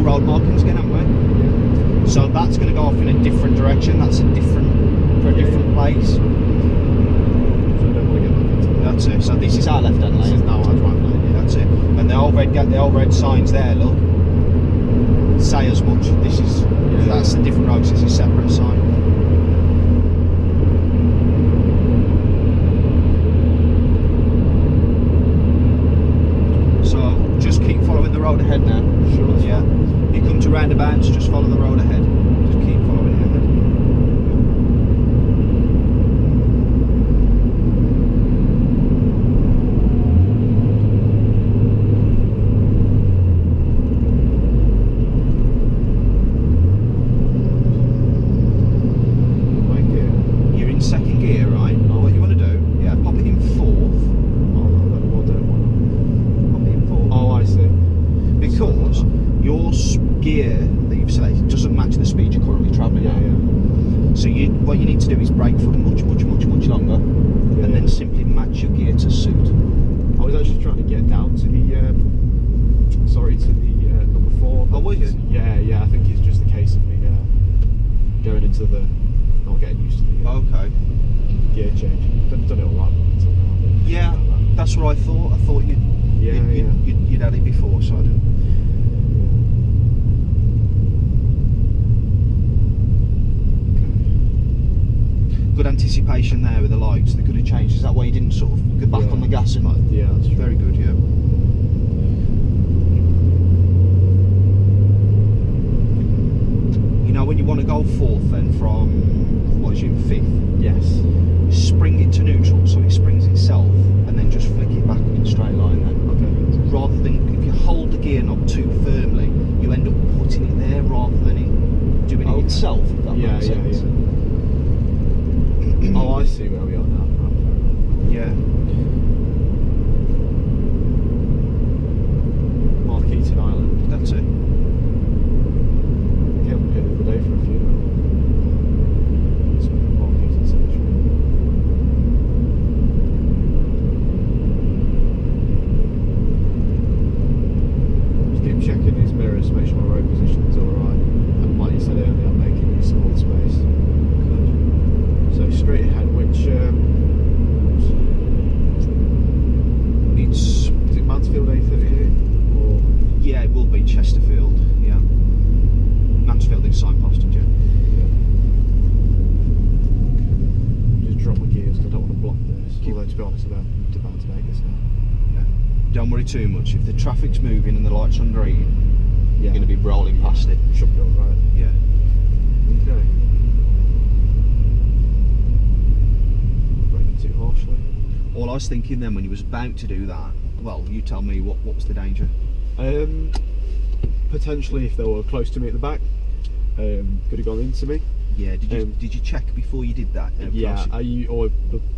road markings again, haven't we? So that's going to go off in a different direction. That's for a different place. So I don't want to get back into that. That's it. So this is our left-hand lane. This is now our right lane. Yeah. That's it. And the old red signs there, look, say as much. This is that's a different road. So it's a separate sign. Just keep following the road ahead now. Sure. Yeah. You come to roundabouts, just follow the road ahead. Just keep following it ahead. Right gear. You're in second gear, right? Oh. What you want to do? Yeah, pop it in fourth. Oh, I see. Because your gear that you've selected doesn't match the speed you're currently travelling at. So what you need to do is brake for much longer, and then simply match your gear to suit. I was actually trying to get down to the number 4. Oh, were you? Yeah. I think it's just a case of me going into not getting used to the gear change. Done it all right until now. Yeah, that's what I thought. I thought you'd had it before, so I didn't. Good anticipation there with the lights. They could have changed. Is that why you didn't sort of go back on the gas? And yeah, that's true. Very good. Yeah. You know, when you want to go fourth, then from what is you in fifth? Yes. Spring it to neutral, so it springs itself, and then just flick it back in a straight line. Then. Okay. Rather than if you hold the gear knob too firmly, you end up putting it there rather than it doing it itself. If that makes sense. Yeah. Oh, I see where we are now. Yeah. Markeaton Island. That's it. I came up here the other day for a funeral. So Markeaton Cemetery. Just keep checking these mirrors to make sure my road position is alright. And like you said earlier, I'm making use of all the space. Good. So straight ahead, which is it Mansfield A38? Or Yeah, it will be Chesterfield. Yeah. Mansfield is signposted, yeah. Just drop my gears because I don't want to block this. Although to be honest, I'm about to make this now. Don't worry too much. If the traffic's moving and the light's on green, you're going to be rolling past it. Should be alright. Yeah. Okay. Braking too harshly. All I was thinking then when you was about to do that, well, you tell me what was the danger? Potentially, if they were close to me at the back, could have gone into me. Yeah. Did you check before you did that? Yeah.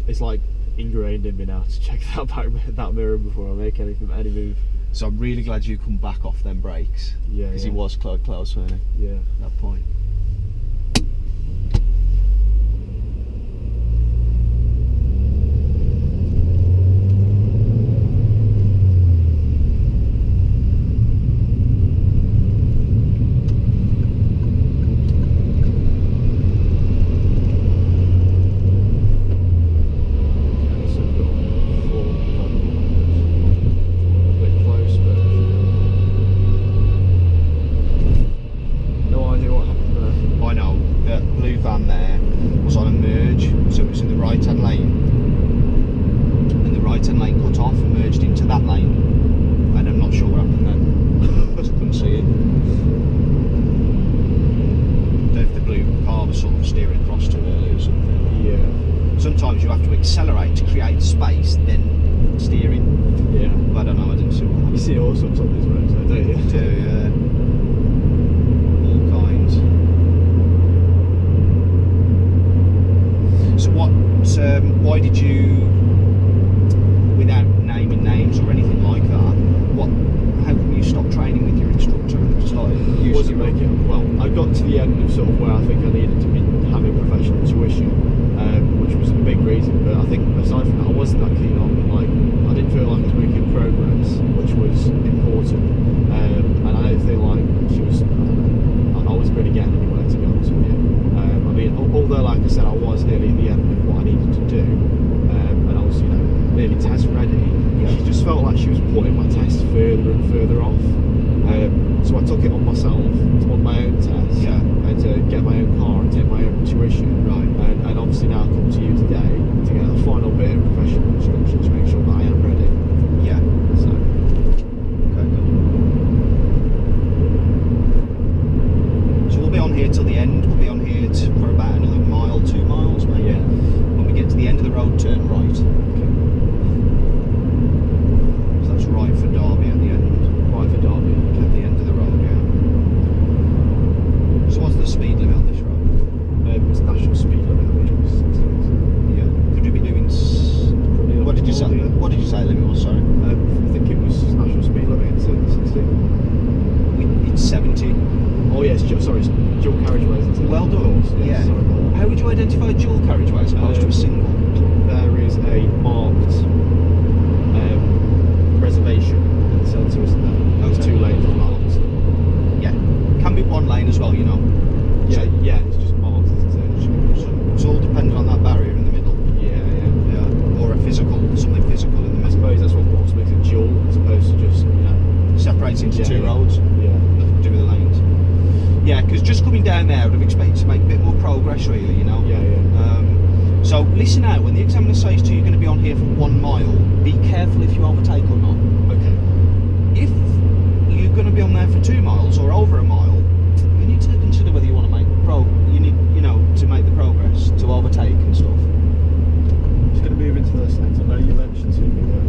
It's like ingrained in me now to check that mirror before I make any move. So I'm really glad you come back off them brakes. Yeah. Because he was close, wasn't he? Yeah. At that point. Sometimes you have to accelerate to create space, then steering. Yeah. But I don't know, I didn't see what happened. You see all sorts on these roads, don't you? Yeah. All kinds. So why did you, without naming names or anything like that, how come you stopped training with your instructor and started using it? Well, I got to the end of sort of where I think I needed to be having professional tuition, which was a big reason. But I think aside from that, I wasn't that keen on, like, I didn't feel like I was making progress, which was important. And I don't feel like she was So I took it on myself, on my own test, Yeah. and to get my own car and take my own tuition. Right. And obviously now I come to you today to get the final bit of professional instruction to make sure that I am ready. Yeah. So, Okay, good. So we'll be on here till the end. We'll be on here for about another mile, 2 miles maybe. yeah. When we get to the end of the road, turn right. So that's right for Derby at the end. Right for Derby. At the end of the road, yeah. So what's the speed limit on this road? It's national speed limit, I think. Yeah. Could you be doing? What did you say? What did you say the limit was? Sorry. I think it was national speed limit. It's 60. It's 70. Oh yes, sorry, it's dual carriageways. Isn't it? Well done. Yes, Yeah. sorry about that. How would you identify a dual carriageway as opposed to a single? There is a marked reservation in the centre, isn't there? There's Okay. 2 lanes as well, obviously. Yeah. Can be 1 lane as well, you know. Yeah, So- yeah, it's just marked, isn't it? So it's all dependent on that barrier in the middle. Yeah. Yeah. Or a physical, something physical in the I middle. suppose that's what makes it dual as opposed to just, Separates into Yeah, 2 yeah. roads. Yeah. Nothing to do with the lanes. Yeah, because just coming down there, I'd have expected to make a bit more progress, really, you know. Yeah. So listen out, when the examiner says to you, you're going to be on here for 1 mile, be careful if you overtake or not. Okay. If you're going to be on there for 2 miles or over a mile, you need to consider whether you want to make you need, to make the progress, to overtake and stuff. Just going to move into those lanes. I know you mentioned to me that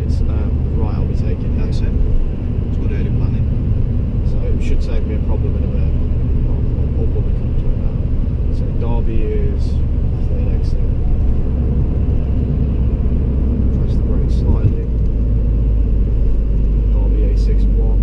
it's right I'll be taking here. That's it. It's good early planning. So it should save me a problem in a bit. I'll probably come to it now. So Derby is third exit. Press the brake slightly. Derby A61.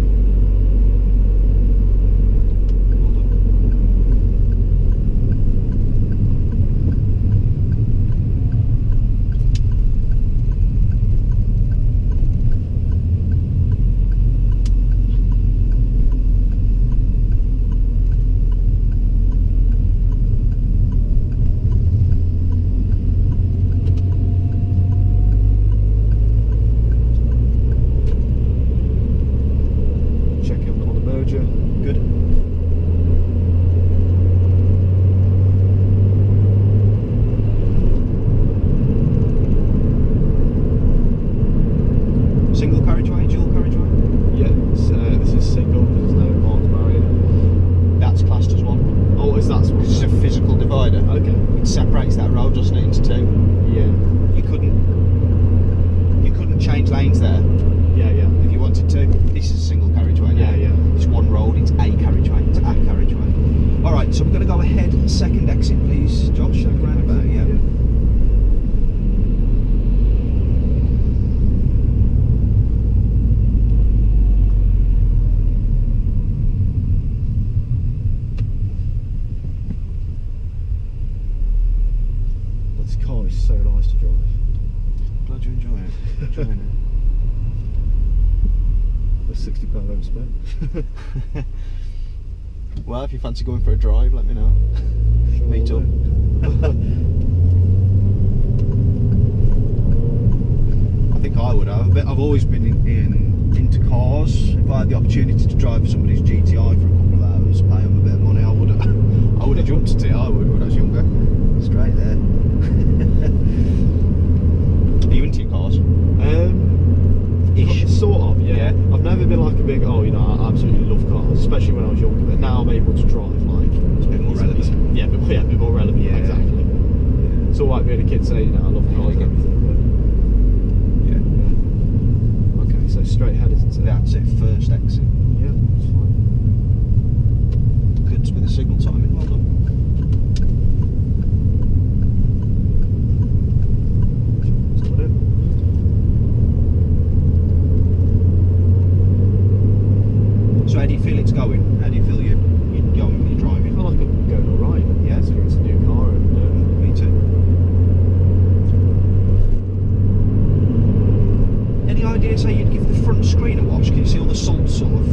Checking on the merger. Good. Single carriageway, dual carriageway? Yeah, this is single. There's no marked barrier. That's classed as one. Oh, is that one? It's a physical divider. Okay. It separates that road, doesn't it, into 2. Yeah. You couldn't change lanes there Yeah. if you wanted to. This is a single carriageway now. Yeah. It's 1 road, it's a carriageway, it's a carriageway. Alright, so we're going to go ahead, second exit please, Josh, roundabout, yeah. This car is so nice to drive. Glad you enjoy it. Enjoying it. That's £60 overspent. Well, if you fancy going for a drive, let me know. Meet up. I think I would have. I've always been into cars. If I had the opportunity to drive somebody's GTI for a couple of hours, pay them a bit of money, I would have jumped at it. I would when I was younger. Straight there. Are you into your cars? Ish. Sort of, yeah. Yeah. I've never been like a big, I absolutely love cars, especially when I was younger, but now I'm able to drive, like... It's a bit more relevant. Yeah, a bit more relevant, Yeah. exactly. Yeah. It's alright being a kid saying, I love cars and everything, but... Yeah. Okay, so straight ahead, isn't it? That's it, first exit. Yeah, that's fine. Good with the signal timing, well done. It's coming in. So how do you feel it's going? How do you feel you're going when you're I driving? feel like I'm going alright. Yeah. So it's a new car and... Me too. Any ideas how you'd give the front screen a wash? Can you see all the salt sort of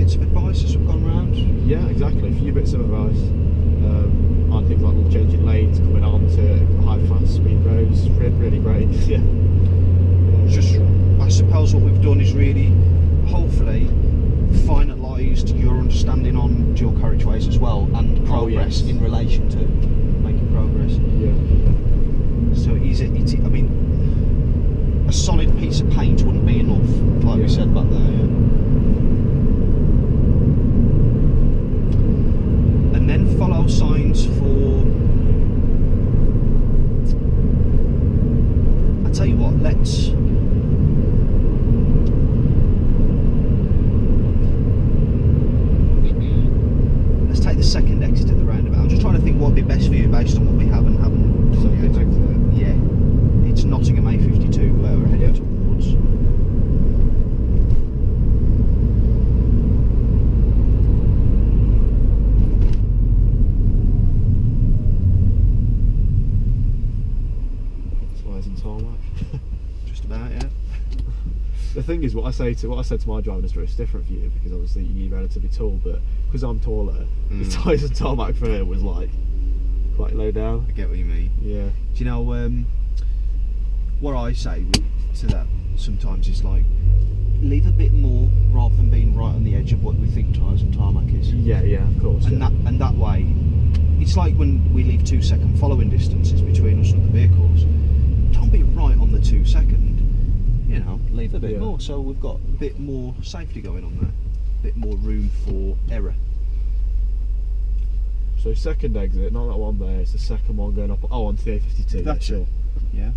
bits of advice as we've gone round? Yeah, exactly. A few bits of advice on things like changing lanes, coming on to high fast speed roads. Really great. Yeah. Just, I suppose what we've done is really, hopefully, finalised your understanding on dual carriageways as well, and progress in relation to making progress. Yeah. So I mean, a solid piece of paint wouldn't be enough, like we said back there. Yeah. And then follow signs for. I tell you what, let's take the second exit at the roundabout. I'm just trying to think what would be best for you based on what we have and haven't done yet. Yeah, it's Nottingham A52 where we're heading towards. Tyres and tarmac. Just about, yeah. The thing is, what I said to my driving instructor, it's different for you because obviously you're relatively tall, but because I'm taller, the tyres and tarmac for her was like quite low down. I get what you mean. Yeah. Do you know what I say to that sometimes is like, leave a bit more rather than being right on the edge of what we think tyres and tarmac is. Yeah, of course. And that way, it's like when we leave 2 second following distances between us and the vehicles. Don't be right on the 2 second. You know, leave a bit more, so we've got a bit more safety going on there, a bit more room for error. So second exit, not that one there, it's the second one going up, onto the A52. That's it. Yeah.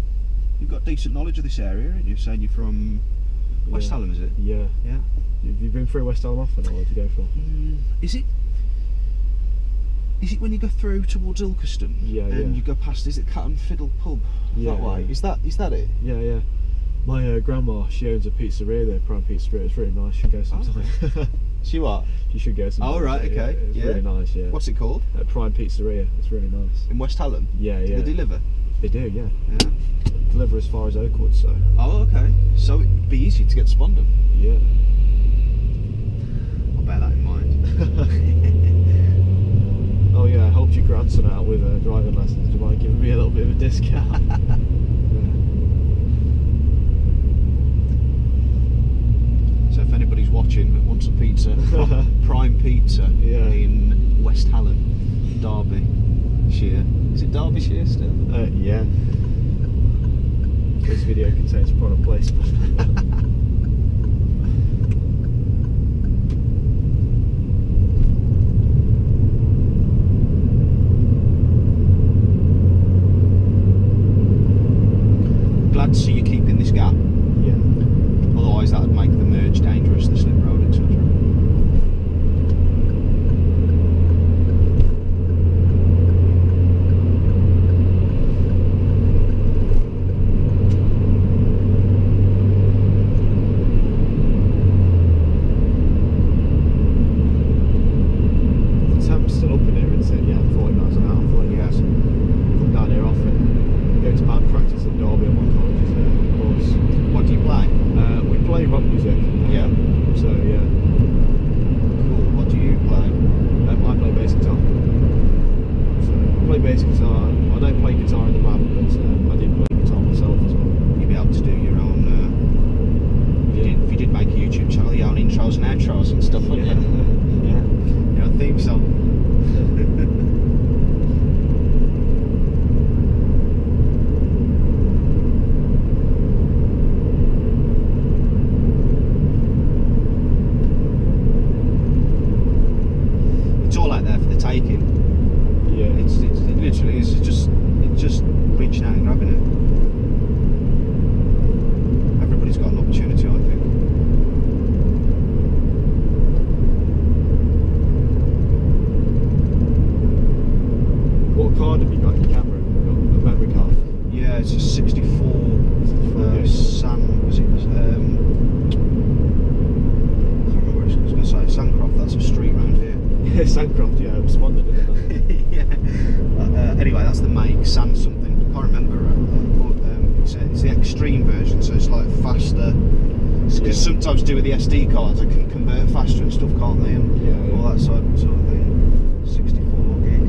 You've got decent knowledge of this area, and you're saying you're from West Hallam, is it? Yeah. Yeah. You've been through West Hallam often, or where do you go from? Is it when you go through towards Ilkeston? Yeah, and you go past, is it Cat and Fiddle pub? Yeah, that way? yeah. Is that it? Yeah. My grandma, she owns a pizzeria there, Prime Pizzeria. It's really nice. You should go sometime. She what? You should go sometime. Oh right, okay. It's really nice. Yeah. What's it called? Prime Pizzeria. It's really nice. In West Hallam? Yeah. Do they deliver? They do. Yeah. Yeah. Deliver as far as Oakwood, so. Oh okay. So it'd be easy to get to Spondon. Yeah. I'll bear that in mind. Oh yeah, I helped your grandson out with driving lessons. Do you mind giving me a little bit of a discount? So if anybody's watching that wants a pizza, Prime Pizza in West Hallam, Derbyshire. Is it Derbyshire still? Yeah. This video contains product placement. Glad to see you keeping this gap. Yeah. Otherwise that would make the merge dangerous, the slip road, etc. sometimes do with the SD cards. They can convert faster and stuff, can't they? And all that sort of thing. 64 gig.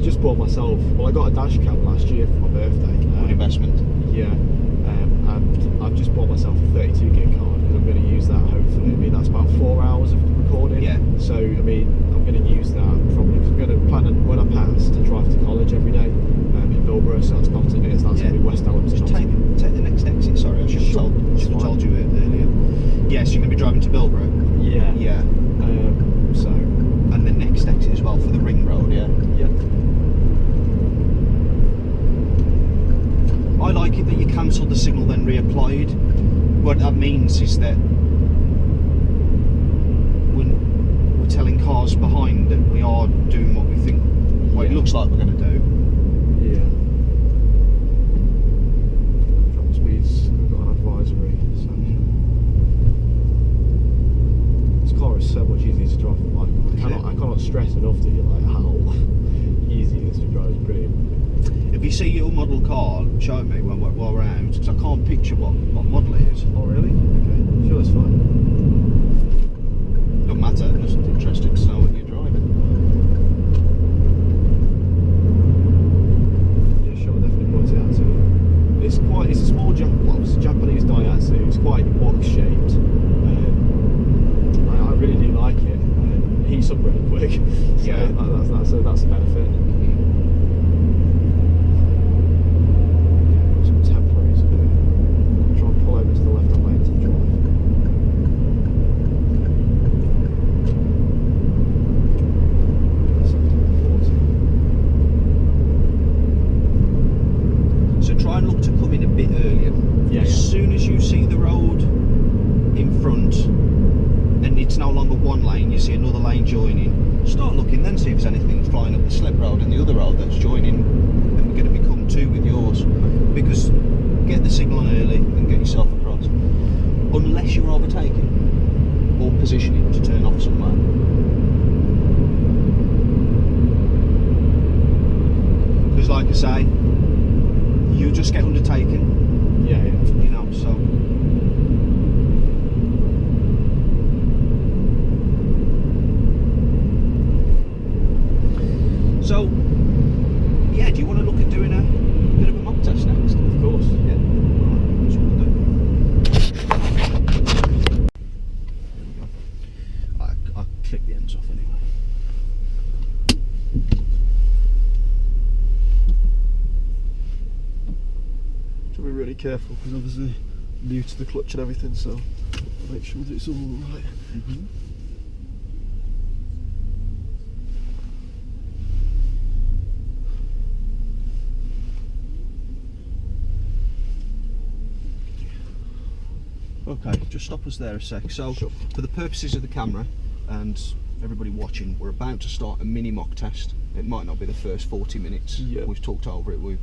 Just bought myself. Well, I got a dash cam last year for my birthday. Good investment. Yeah. And I've just bought myself a 32 gig card because I'm going to use that hopefully. I mean, that's about 4 hours of recording. Yeah. So I mean, I'm going to use that probably because I'm going to plan on, when I pass, to drive to college every day in Bilborough. So that's not it. That's going to be West Hallam. Just take the next exit. Sorry, I should have told you earlier. Yes, you're going to be driving to Bilborough. Yeah. Yeah. So. And the next exit as well for the ring road. Yeah. Yeah. I like it that you cancelled the signal then reapplied. What that means is that when we're telling cars behind that we are doing what we think, what it looks like we're going to do. Yeah. Drop speeds, we've got an advisory. This car is so much easier to drive than mine. I cannot stress enough to you like how easy it is to drive. It's brilliant. If you see your model car, show it me while we're out, because I can't picture what model it is. Oh really? Okay, sure, that's fine. Doesn't matter, I'm just interested to know what you're driving. Yeah, sure, definitely point it out to you. It's a small it's a Japanese Daihatsu. It's quite box shaped. I really do like it. Heats up really quick. So Yeah, that's a benefit. see another lane joining, start looking, then see if there's anything flying up the slip road and the other road that's joining, then we're going to become two with yours. Because get the signal on early and get yourself across. Unless you're overtaking or positioning to turn off somewhere. Because like I say, you just get undertaken. Yeah. You know, so. So, yeah, do you want to look at doing a bit of a mock test next? Of course. Yeah. Alright, that's what we'll do. I'll click the ends off anyway. To be really careful because obviously new to the clutch and everything, so make sure that it's all right. Mm-hmm. Okay, just stop us there a sec. So, sure. For the purposes of the camera and everybody watching, we're about to start a mini mock test. It might not be the first 40 minutes. Yeah. We've talked over it. We've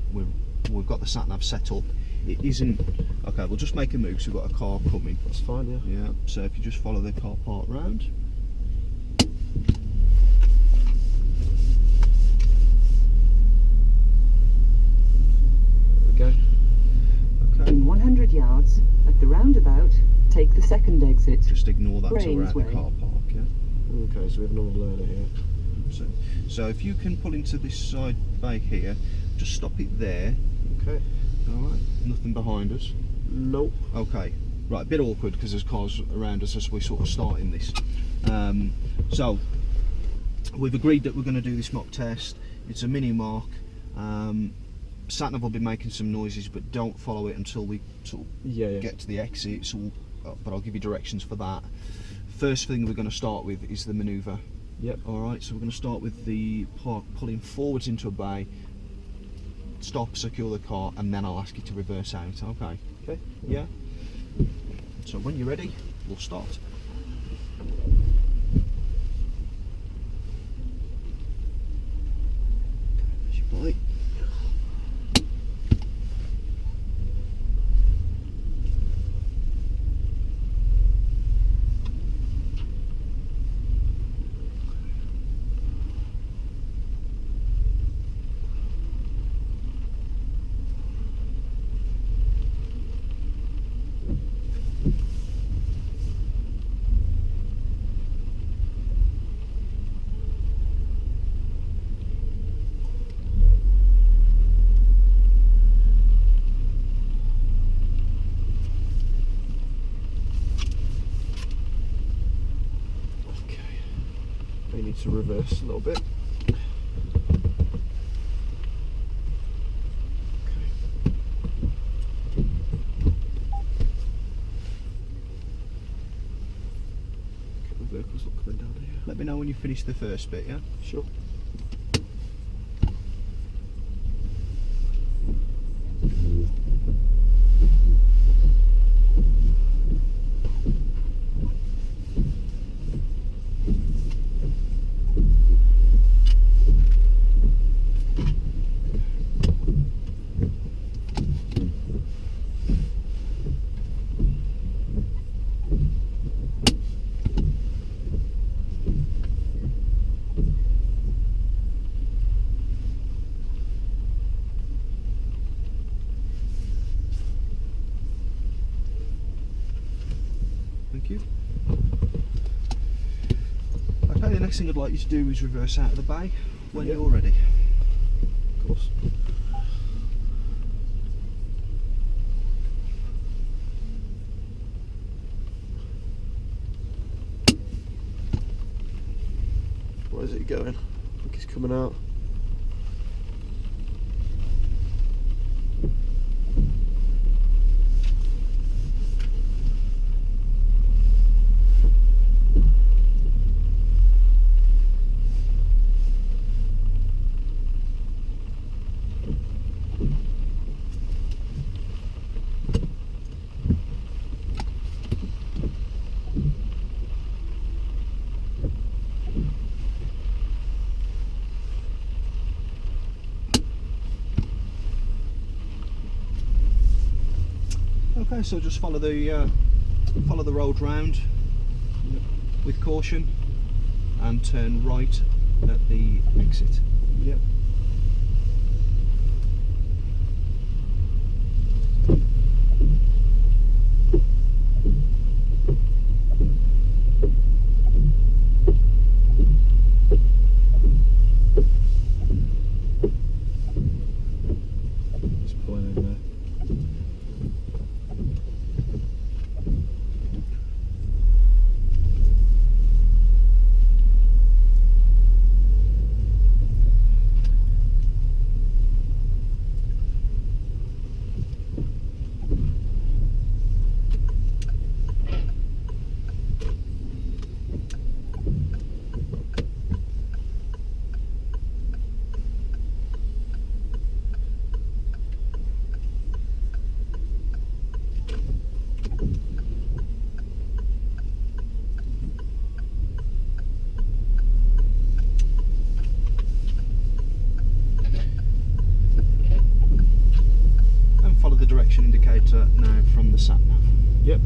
got the sat nav set up. It isn't. Okay, we'll just make a move. So we've got a car coming. That's fine, yeah. Yeah. So if you just follow the car part round. There we go. Okay. In 100 yards, at the roundabout, take the second exit. Just ignore that till we're at the Rainsway. car park. Yeah. Okay, so we have another learner here. So if you can pull into this side bay here, just stop it there. Okay. Alright, nothing behind us. Nope. Okay, right, a bit awkward because there's cars around us as we sort of start in this. So, we've agreed that we're going to do this mock test. It's a mini mock. Satnav will be making some noises, but don't follow it until we sort of get to the exits, but I'll give you directions for that. First thing we're going to start with is the manoeuvre. Yep. Alright, so we're going to start with the park pulling forwards into a bay, stop, secure the car, and then I'll ask you to reverse out, okay? Okay. Yeah? So when you're ready, we'll start. There's your bike. to reverse a little bit. Vehicles not coming down here. Let me know when you finish the first bit, yeah? Sure. Thank you. Okay, the next thing I'd like you to do is reverse out of the bay when you're ready. Of course. Where is it going? I think he's coming out. Okay, so just follow the road round with caution and turn right at the exit. Yep. Just pulling in there. Follow the direction indicator now from the sat nav. Yep.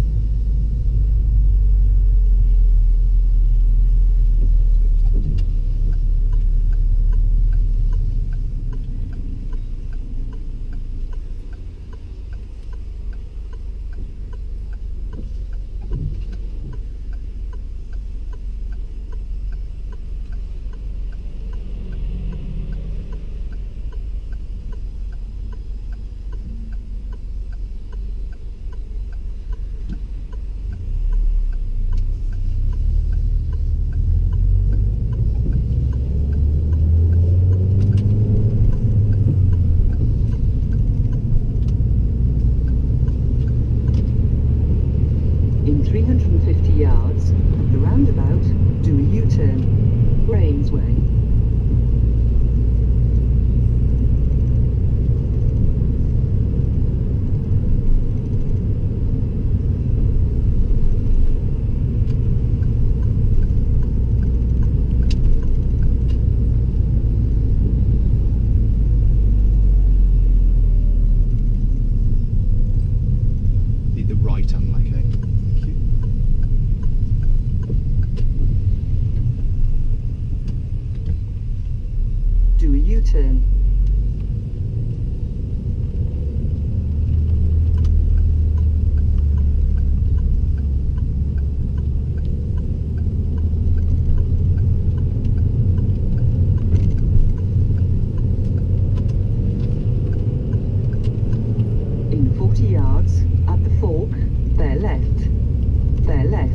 In 350 yards, at the roundabout, do a U-turn. Rainsway. The right hand lane. Okay. Thank you. Do a U-turn. In 40 yards, at the fork, bear left. Bear left.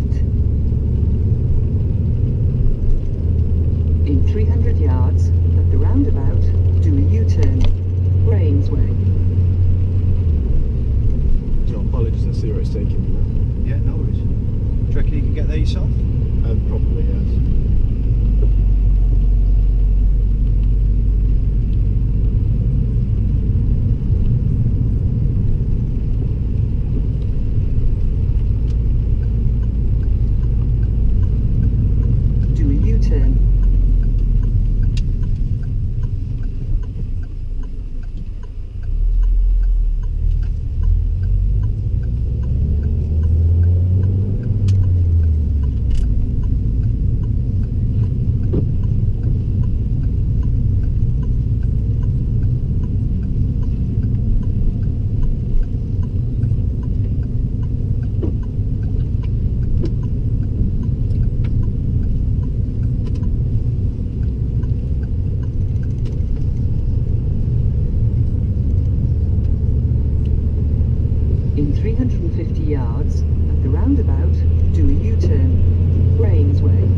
350 yards, at the roundabout, do a U-turn. Brains Way.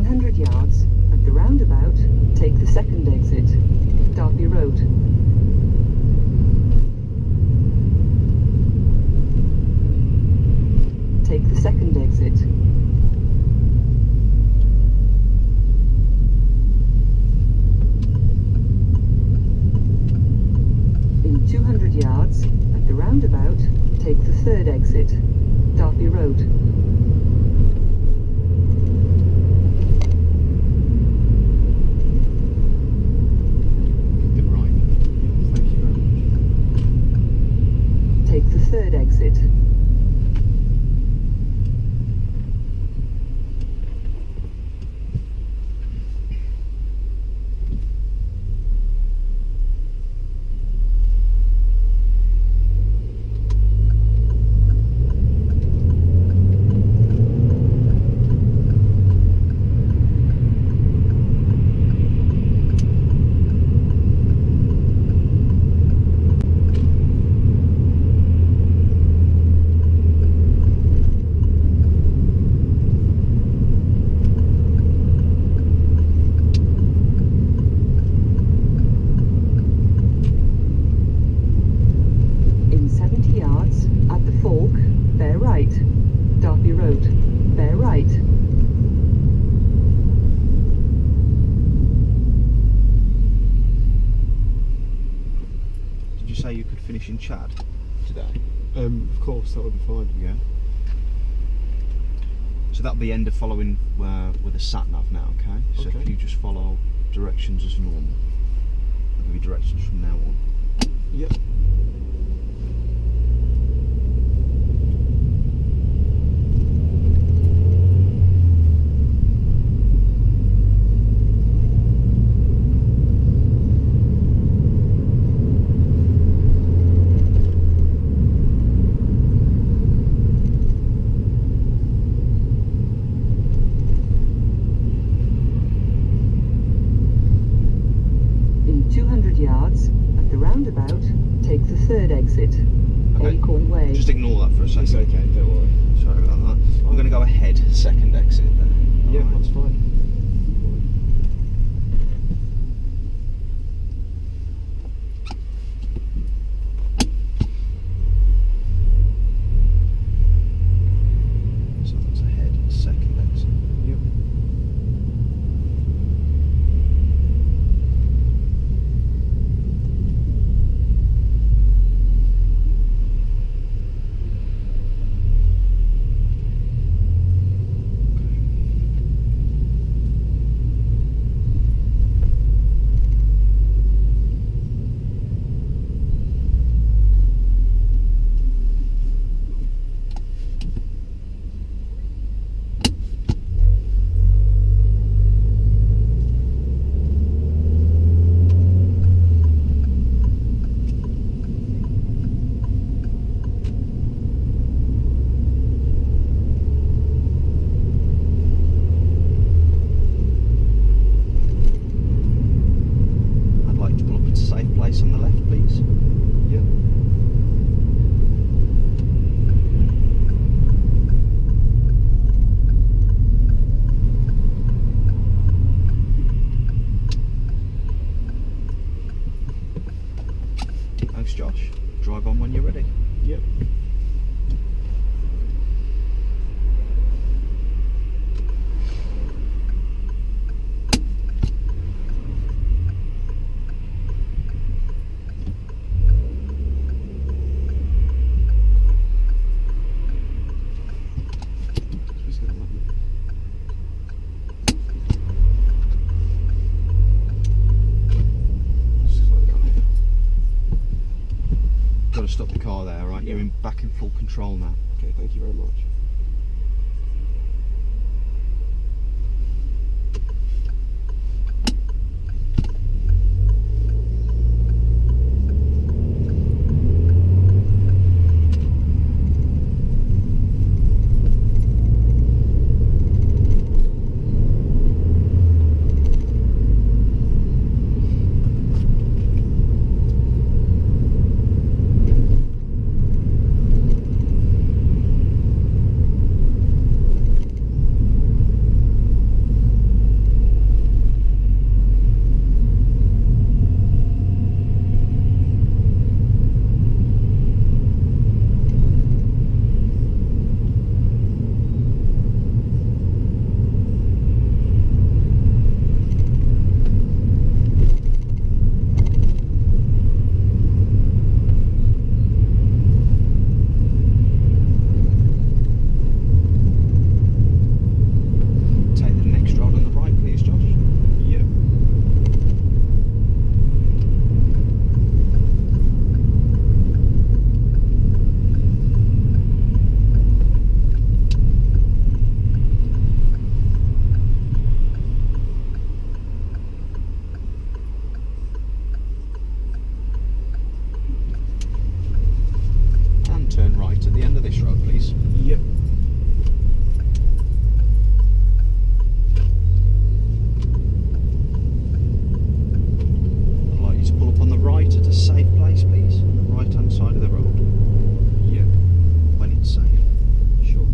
100 yards, at the roundabout, take the second exit, Derby Road. Take the second exit. In 200 yards, at the roundabout, take the third exit, Derby Road. Good right. Thank you very much. Take the third exit. In 70 yards, at the fork, bear right, Derby Road, bear right. Did you say you could finish in Chad today? Of course, that would be fine. Yeah. So that'll be end of following with a sat nav now, okay? So Okay. if you just follow directions as normal, I'll give you directions from now on. Yep. In 200 yards, at the roundabout, take the third exit, Okay. Acorn Way. Just ignore that for a second. It's okay, don't worry. Sorry about that. We're going to go ahead, second exit then. Yeah, Alright. that's fine. So that's ahead, second exit. Yep. I'd like to pull up at a safe place on the left, please. Yep. Thanks, Josh. Drive on when you're ready. Yep. Just gonna let me- Just slow down here. Got to stop the car there, right? You're in back in full control now. Okay, thank you very much. safe place, please? On the right hand side of the road. Yeah. When it's safe. Sure.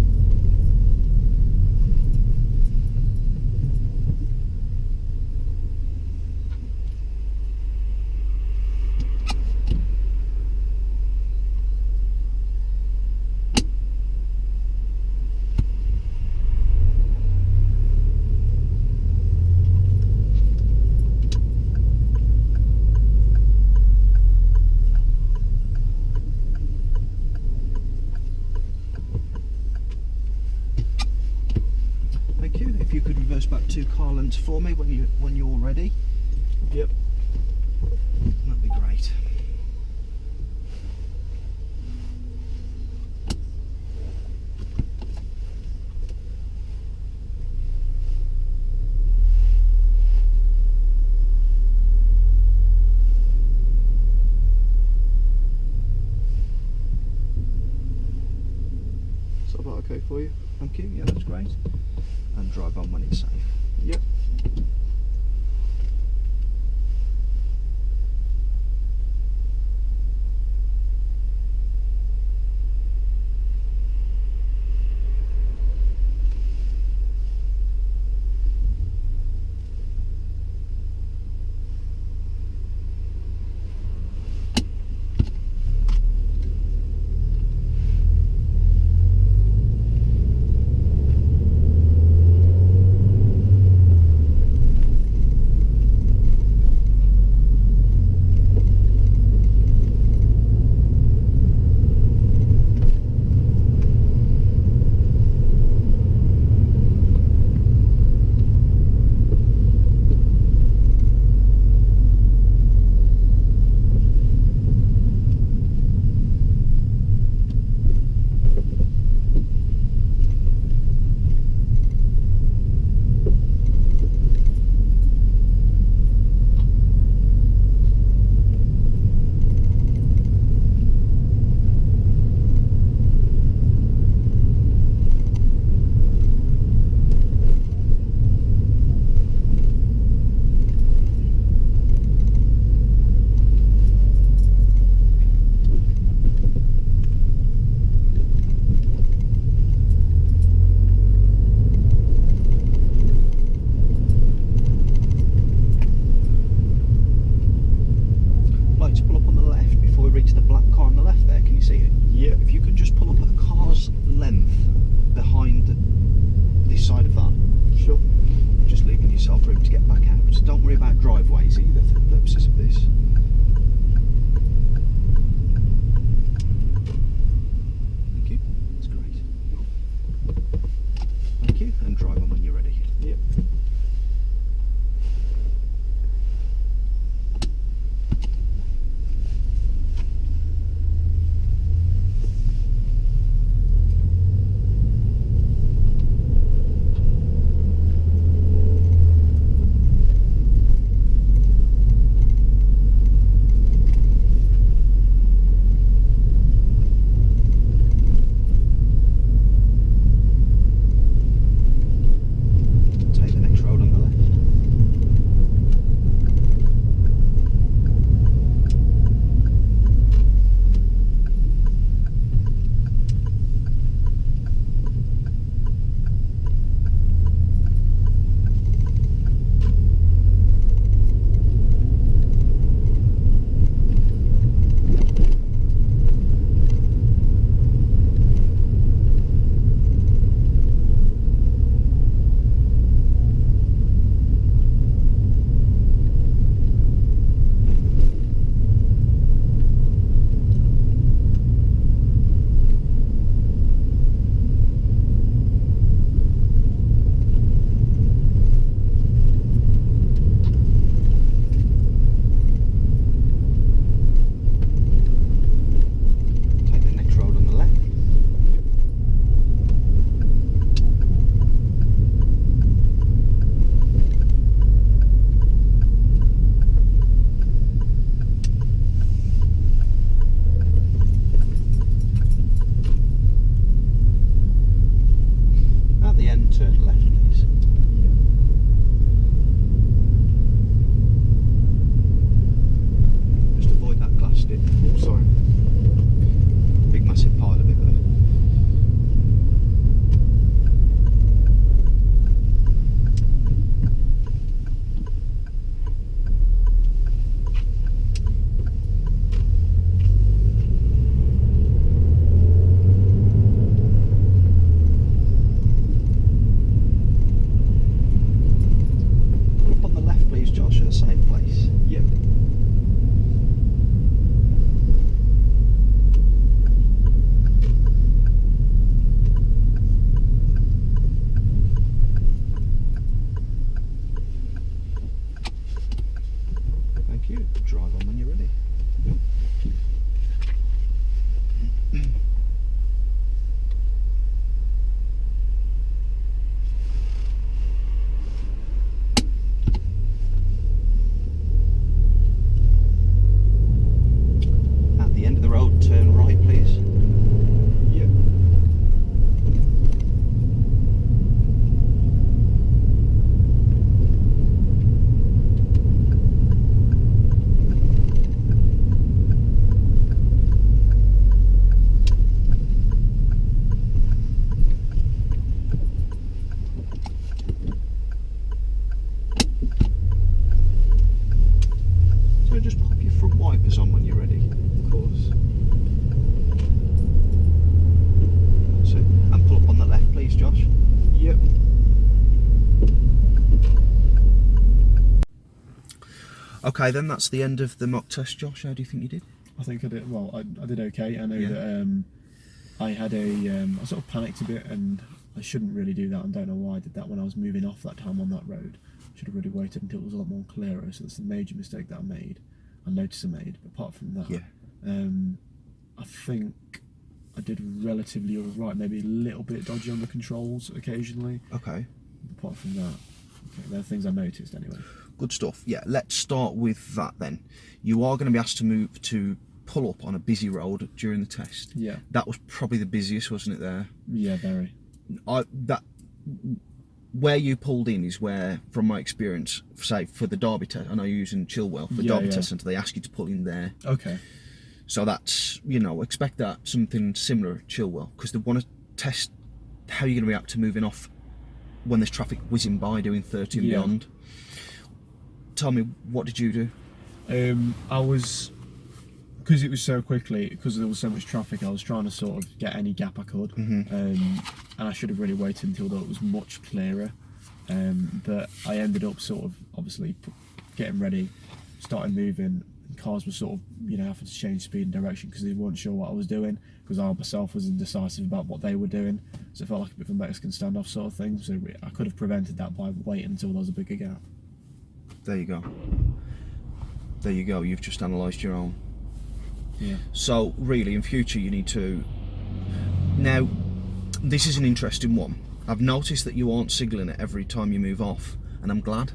Thank you. If you could reverse back 2 car lengths for me when you're ready. Yep. That'd be great. Is that about okay for you? Thank you. Yeah, that's great. And drive on when it's safe. Yep. Like to pull up on the left before we reach the black car on the left there. Can you see it? Yeah. If you could just pull up at a car's length behind this side of that. Sure. Just leaving yourself room to get back out. Don't worry about driveways either for the purposes of this. Thank you. That's great. Thank you. And drive on when you're ready. Yep. drive on when you're ready. At the end of the road, turn right, please. Yep. So just pop your front wipers on when you're ready. Of course. That's it. And pull up on the left, please, Josh. Yep. Okay, then that's the end of the mock test, Josh. How do you think you did? I think I did well. I did okay. I know that I had I sort of panicked a bit, and I shouldn't really do that. I don't know why I did that when I was moving off that time on that road. Should have really waited until it was a lot more clearer. So that's the major mistake that I made. I noticed I made. But apart from that, I think I did relatively all right. Maybe a little bit dodgy on the controls occasionally. Okay. Apart from that, okay, there are things I noticed anyway. Good stuff. Yeah, let's start with that then. You are going to be asked to pull up on a busy road during the test. Yeah. That was probably the busiest, wasn't it, there? Yeah, very. Where you pulled in is where, from my experience, say for the Derby test, I know you're using Chilwell, for Derby test centre, they ask you to pull in there. Okay. So that's, expect that something similar at Chilwell, because they want to test how you're going to react to moving off when there's traffic whizzing by doing 30 and beyond. Tell me, what did you do? I was, because it was so quickly, because there was so much traffic, I was trying to sort of get any gap I could, and I should have really waited until it was much clearer, but I ended up sort of obviously getting ready, started moving, and cars were sort of having to change speed and direction because they weren't sure what I was doing, because I myself was indecisive about what they were doing, so it felt like a bit of a Mexican standoff sort of thing. So I could have prevented that by waiting until there was a bigger gap. There you go. There you go. You've just analysed your own. Yeah. So really, in future, you need to. Now, this is an interesting one. I've noticed that you aren't signalling it every time you move off, and I'm glad,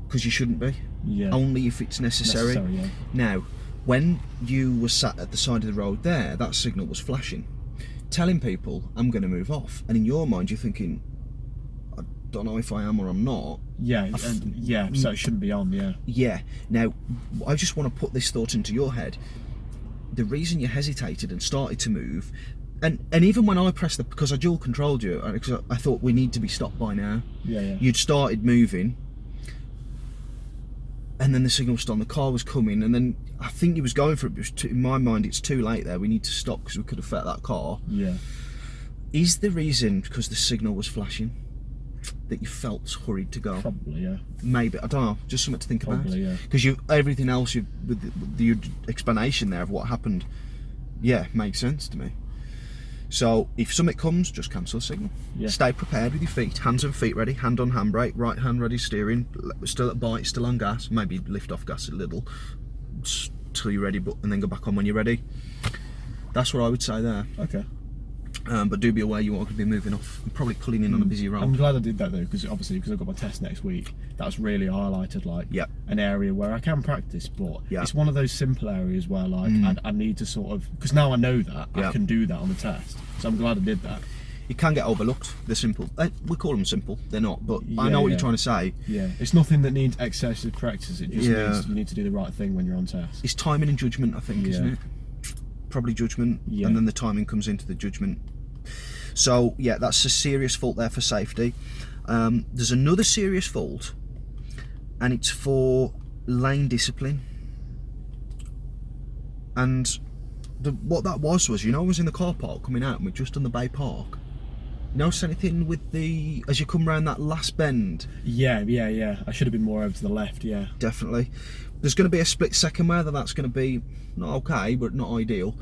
because you shouldn't be. Yeah. Only if it's necessary. Yeah. Now, when you were sat at the side of the road there, that signal was flashing, telling people I'm going to move off, and in your mind, you're thinking, I don't know if I am or I'm not. Yeah, so it shouldn't be on, yeah. Yeah. Now, I just want to put this thought into your head. The reason you hesitated and started to move, and even when I pressed because I dual controlled you, because I thought we need to be stopped by now. Yeah. You'd started moving, and then the signal was on, the car was coming, and then I think he was going for it, but in my mind it's too late there, we need to stop because we could affect that car. Yeah. Is the reason because the signal was flashing that you felt hurried to go? Probably, yeah. Maybe, I don't know, just something to think about. Probably, yeah. Because everything else, with the explanation there of what happened, makes sense to me. So if something comes, just cancel the signal. Yeah. Stay prepared with your feet, hands and feet ready, hand on handbrake, right hand ready steering, still at bite, still on gas, maybe lift off gas a little till you're ready, and then go back on when you're ready. That's what I would say there. Okay. But do be aware you are going to be moving off and probably pulling in on a busy road. I'm glad I did that though, because I've got my test next week. That's really highlighted an area where I can practice, but it's one of those simple areas where I need to sort of, because now I know that I can do that on the test, so I'm glad I did that. It can get overlooked. They're simple. We call them simple. They're not, but I know what you're trying to say. Yeah, it's nothing that needs excessive practice. It just means you need to do the right thing when you're on test. It's timing and judgment, I think, isn't it? Probably judgment, and then the timing comes into the judgment. So that's a serious fault there for safety. There's another serious fault, and it's for lane discipline. And what that was I was in the car park coming out, and we're just on the Bay Park. Notice anything with as you come round that last bend? Yeah. I should have been more over to the left, yeah. Definitely. There's going to be a split second where that's going to be not okay, but not ideal.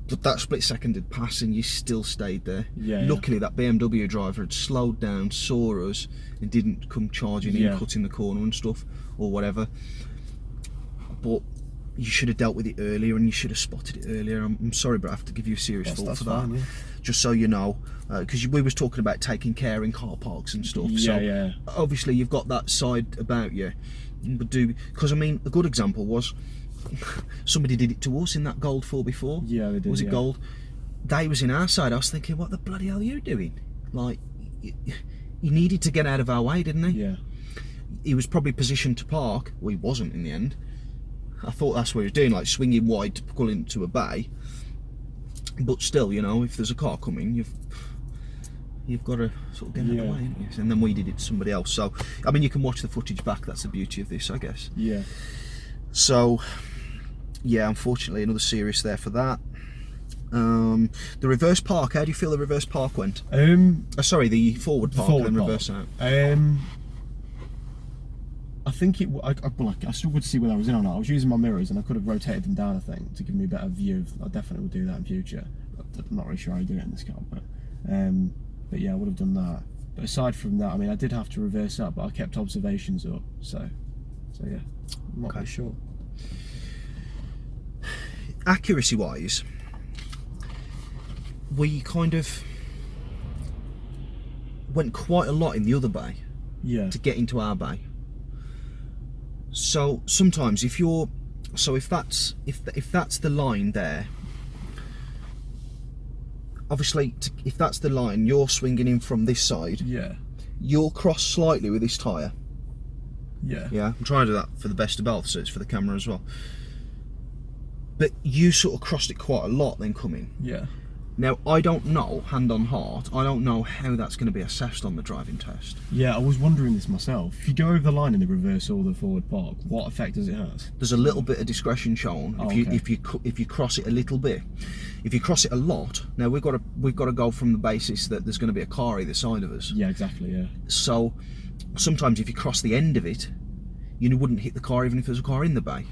But that split second did pass and you still stayed there. Luckily that BMW driver had slowed down, saw us, and didn't come charging in, cutting the corner and stuff, or whatever. but you should have dealt with it earlier and you should have spotted it earlier. I'm sorry, but I have to give you a serious fault for that. Fine, yeah. Just so you know, because we was talking about taking care in car parks and stuff. Yeah, so obviously you've got that side about you. But because I mean, a good example was somebody did it to us in that gold 4x4. Yeah, they did. Was it gold? They was in our side. I was thinking, what the bloody hell are you doing? Like, he needed to get out of our way, didn't he? Yeah. He was probably positioned to park. Well, he wasn't in the end. I thought that's what he was doing, like swinging wide to pull into a bay. But still, you know, if there's a car coming, you've got to sort of get out of the way, haven't you? And then we did it to somebody else. So, I mean, you can watch the footage back. That's the beauty of this, I guess. Yeah. So, yeah, unfortunately, another serious there for that. The reverse park. How do you feel the reverse park went? Sorry, the forward park and then reverse out. I think it. I struggled to see whether I was in or not. I was using my mirrors and I could have rotated them down, I think, to give me a better view. I definitely would do that in future. I'm not really sure how I do it in this car, but yeah, I would have done that. But aside from that, I mean, I did have to reverse up, but I kept observations up. So yeah, I'm not really sure. Accuracy-wise, we kind of went quite a lot in the other bay to get into our bay. So sometimes if that's the line there, obviously if that's the line, you're swinging in from this side. Yeah. You'll cross slightly with this tyre. Yeah. Yeah. I'm trying to do that for the best of both, so it's for the camera as well. But you sort of crossed it quite a lot then coming. Yeah. Now, I don't know, hand on heart, I don't know how that's going to be assessed on the driving test. Yeah, I was wondering this myself. If you go over the line in the reverse or the forward park, what effect does it have? There's a little bit of discretion shown if you cross it a little bit. If you cross it a lot, now we've got to go from the basis that there's going to be a car either side of us. Yeah, exactly. Yeah. So sometimes if you cross the end of it, you wouldn't hit the car even if there's a car in the bay.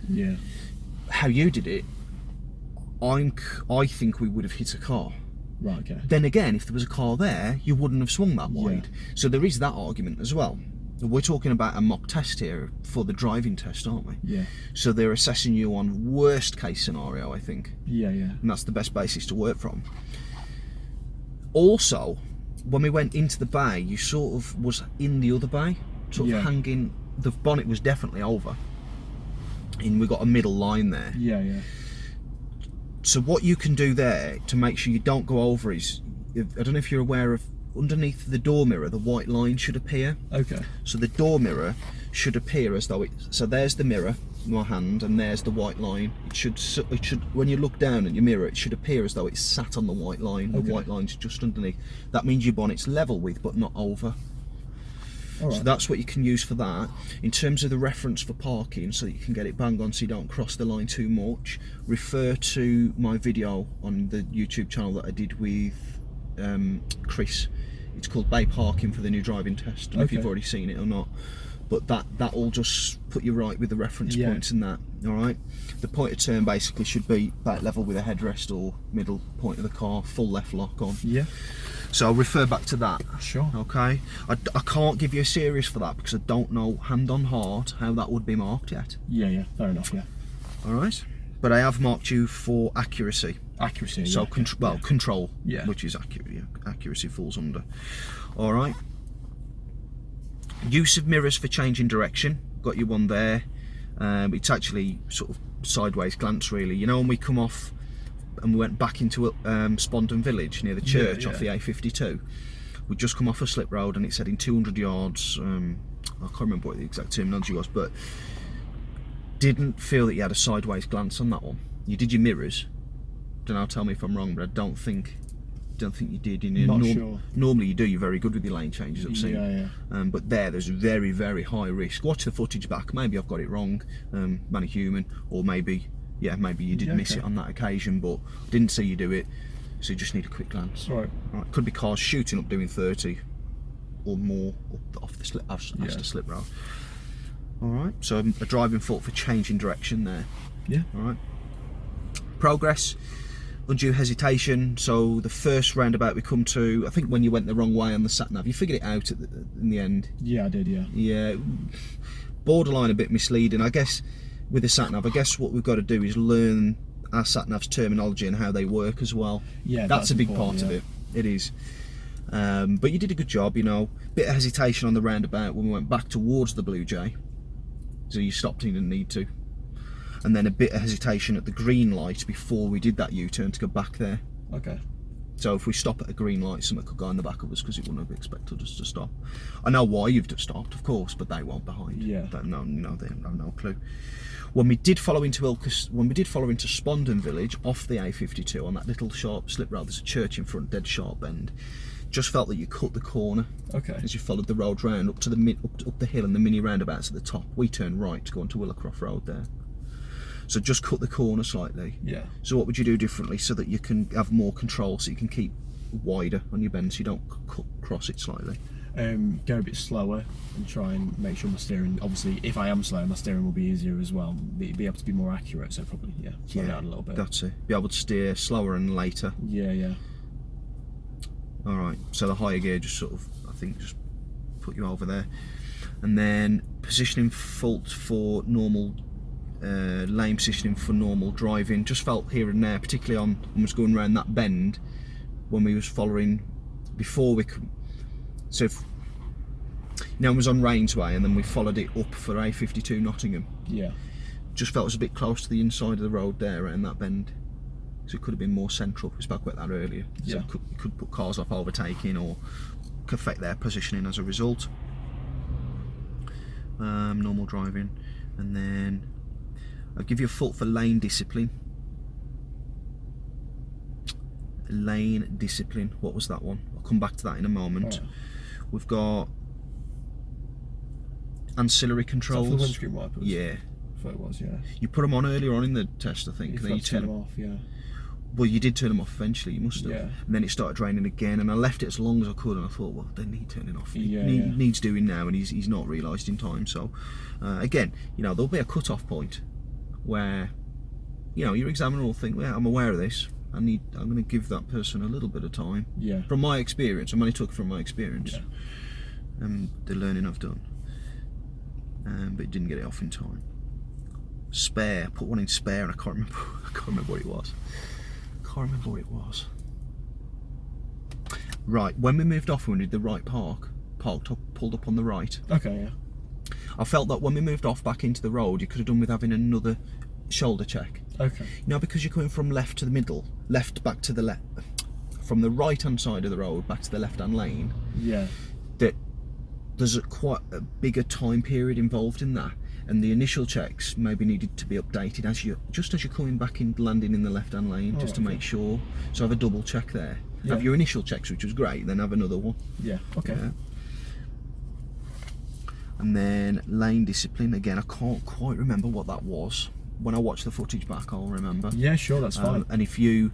Yeah. How you did it, I think we would have hit a car. Right, okay. Then again, if there was a car there, you wouldn't have swung that wide. Yeah. So there is that argument as well. We're talking about a mock test here for the driving test, aren't we? Yeah. So they're assessing you on worst case scenario, I think. Yeah. And that's the best basis to work from. Also, when we went into the bay, you sort of was in the other bay, sort of hanging. The bonnet was definitely over. And we got a middle line there. Yeah. So what you can do there to make sure you don't go over is, I don't know if you're aware of, underneath the door mirror, the white line should appear. Okay. So the door mirror should appear as though so there's the mirror, my hand, and there's the white line. It should, when you look down at your mirror, it should appear as though it's sat on the white line. The white line's just underneath. That means your bonnet's level with, but not over. Right. So that's what you can use for that. In terms of the reference for parking, so that you can get it bang on so you don't cross the line too much, refer to my video on the YouTube channel that I did with Chris. It's called Bay Parking for the new driving test. I don't know if you've already seen it or not, but that will just put you right with the reference points and that. Alright, the point of turn basically should be back level with a headrest or middle point of the car, full left lock on. Yeah. So I'll refer back to that. Sure. Okay. I can't give you a series for that because I don't know hand on heart how that would be marked yet. Yeah. Fair enough. Yeah. All right. But I have marked you for accuracy. Accuracy. So control. Yeah. Which is accuracy. Accuracy falls under. All right. Use of mirrors for changing direction. Got you one there. It's actually sort of sideways glance really. You know when we come off and we went back into Spondon Village near the church off the A52. We'd just come off a slip road and it said in 200 yards, I can't remember what the exact terminology was, but didn't feel that you had a sideways glance on that one. You did your mirrors. Don't know, tell me if I'm wrong, but I don't think you did. Not sure. Normally you do, you're very good with your lane changes, I've seen. Yeah. But there's very, very high risk. Watch the footage back, maybe I've got it wrong, man a human, or maybe you did miss it on that occasion, but didn't see you do it, so you just need a quick glance. Right. Could be cars shooting up doing 30 or more off the slip, the slip road. All right. So a driving fault for changing direction there. Yeah. All right. Progress, undue hesitation. So the first roundabout we come to, I think when you went the wrong way on the sat nav, you figured it out in the end. Yeah, I did. Yeah. Yeah. Borderline a bit misleading, I guess. with the sat nav, I guess what we've got to do is learn our sat nav's terminology and how they work as well. Yeah, that's a big part of it. It is. But you did a good job, you know. Bit of hesitation on the roundabout when we went back towards the Blue Jay, so you stopped and you didn't need to, and then a bit of hesitation at the green light before we did that U-turn to go back there. Okay. So if we stop at a green light, something could go in the back of us because it wouldn't have expected us to stop. I know why you've just stopped, of course, but they weren't behind. Yeah. They have no clue. When we did follow into Spondon Village off the A52 on that little sharp slip road, there's a church in front, dead sharp bend. Just felt that you cut the corner. Okay. As you followed the road round up to the up the hill and the mini roundabouts at the top. We turned right to go onto Willowcroft Road there. So just cut the corner slightly. Yeah. So what would you do differently so that you can have more control, so you can keep wider on your bend, so you don't cross it slightly? Go a bit slower and try and make sure my steering, obviously if I am slow, my steering will be easier as well, be able to be more accurate, so probably slow down a little bit. That's it. Be able to steer slower and later. Yeah. Alright, so the higher gear just sort of, I think, just put you over there. And then positioning fault for normal, lane positioning for normal driving. Just felt here and there, particularly on when we was going around that bend, when we was following, before we could, so if, it was on Rainsway and then we followed it up for A52 Nottingham. Yeah. Just felt it was a bit close to the inside of the road there around that bend. So it could have been more central. We spoke about that earlier. So you could put cars off overtaking or could affect their positioning as a result. Normal driving. And then I'll give you a fault for lane discipline. Lane discipline. What was that one? I'll come back to that in a moment. Right. We've got ancillary controls. Is that for the windscreen wipers? Yeah. I thought it was, yeah. You put them on earlier on in the test, I think. You and then you turn them off, yeah. Well, you did turn them off eventually, you must have. Yeah. And then it started raining again, and I left it as long as I could, and I thought, well, they need turning off. Yeah, needs doing now, and he's not realised in time. So, again, there'll be a cut-off point where, your examiner will think, well, I'm aware of this. I'm going to give that person a little bit of time. Yeah. From my experience, I'm only talking from my experience. Yeah. The learning I've done. But didn't get it off in time. Spare, put one in spare, and I can't remember what it was. Right, when we moved off, when we did the right pulled up on the right. Okay, yeah. I felt that when we moved off back into the road, you could have done with having another shoulder check. Okay. Because you're coming from left to the middle, left back to the left, from the right hand side of the road back to the left hand lane. Yeah. That there's quite a bigger time period involved in that. And the initial checks maybe needed to be updated as you're coming back in, landing in the left-hand lane, just to make sure. So have a double check there. Yeah. Have your initial checks, which was great, then have another one. Yeah. Okay. Yeah. And then lane discipline again. I can't quite remember what that was. When I watch the footage back, I'll remember. Yeah, sure, that's fine. And if you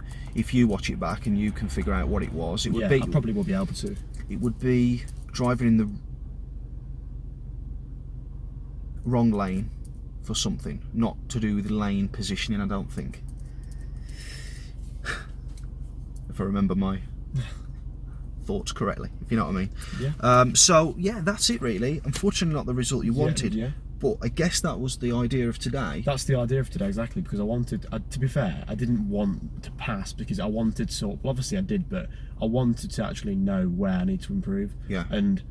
watch it back and you can figure out what it was, it would be. I probably will be able to. It would be driving in the wrong lane for something, not to do with lane positioning, I don't think. If I remember my thoughts correctly, if you know what I mean. Yeah. So yeah, that's it really. Unfortunately not the result you wanted. Yeah. But I guess that was the idea of today. That's the idea of today, exactly, because I wanted, to be fair, I didn't want to pass because I wanted well, obviously I did, but I wanted to actually know where I need to improve. Yeah. And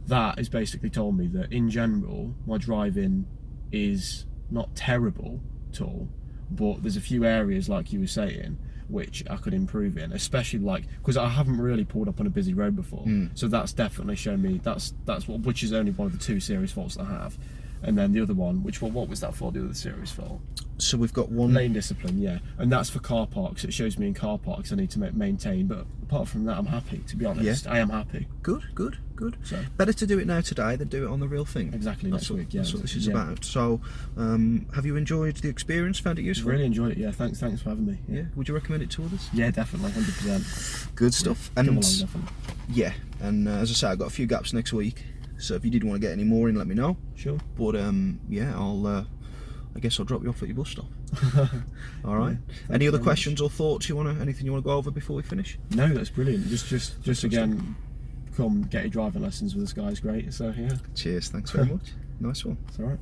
that has basically told me that in general my driving is not terrible at all, but there's a few areas, like you were saying, which I could improve in, especially because I haven't really pulled up on a busy road before. So that's definitely shown me which is only one of the two serious faults I have. And then the other one, what was that for, the other serious fault? So we've got one... Lane discipline, yeah. And that's for car parks. It shows me in car parks I need to maintain. But apart from that, I'm happy, to be honest. Yeah. I am happy. Good. So better to do it now today than do it on the real thing. Exactly, next week, yeah. That's what this is about. So, have you enjoyed the experience? Found it useful? Really enjoyed it, yeah. Thanks for having me. Yeah. Would you recommend it to others? Yeah, definitely, 100%. Good stuff. Yeah. Come along, definitely. Yeah, and as I say, I've got a few gaps next week. So if you did want to get any more in, let me know. Sure. But yeah, I guess I'll drop you off at your bus stop. All right. Yeah, any other questions or thoughts anything you want to go over before we finish? No, that's brilliant. Just again, come get your driving lessons with this guy. It's great. So yeah. Cheers. Thanks very much. Nice one. It's all right.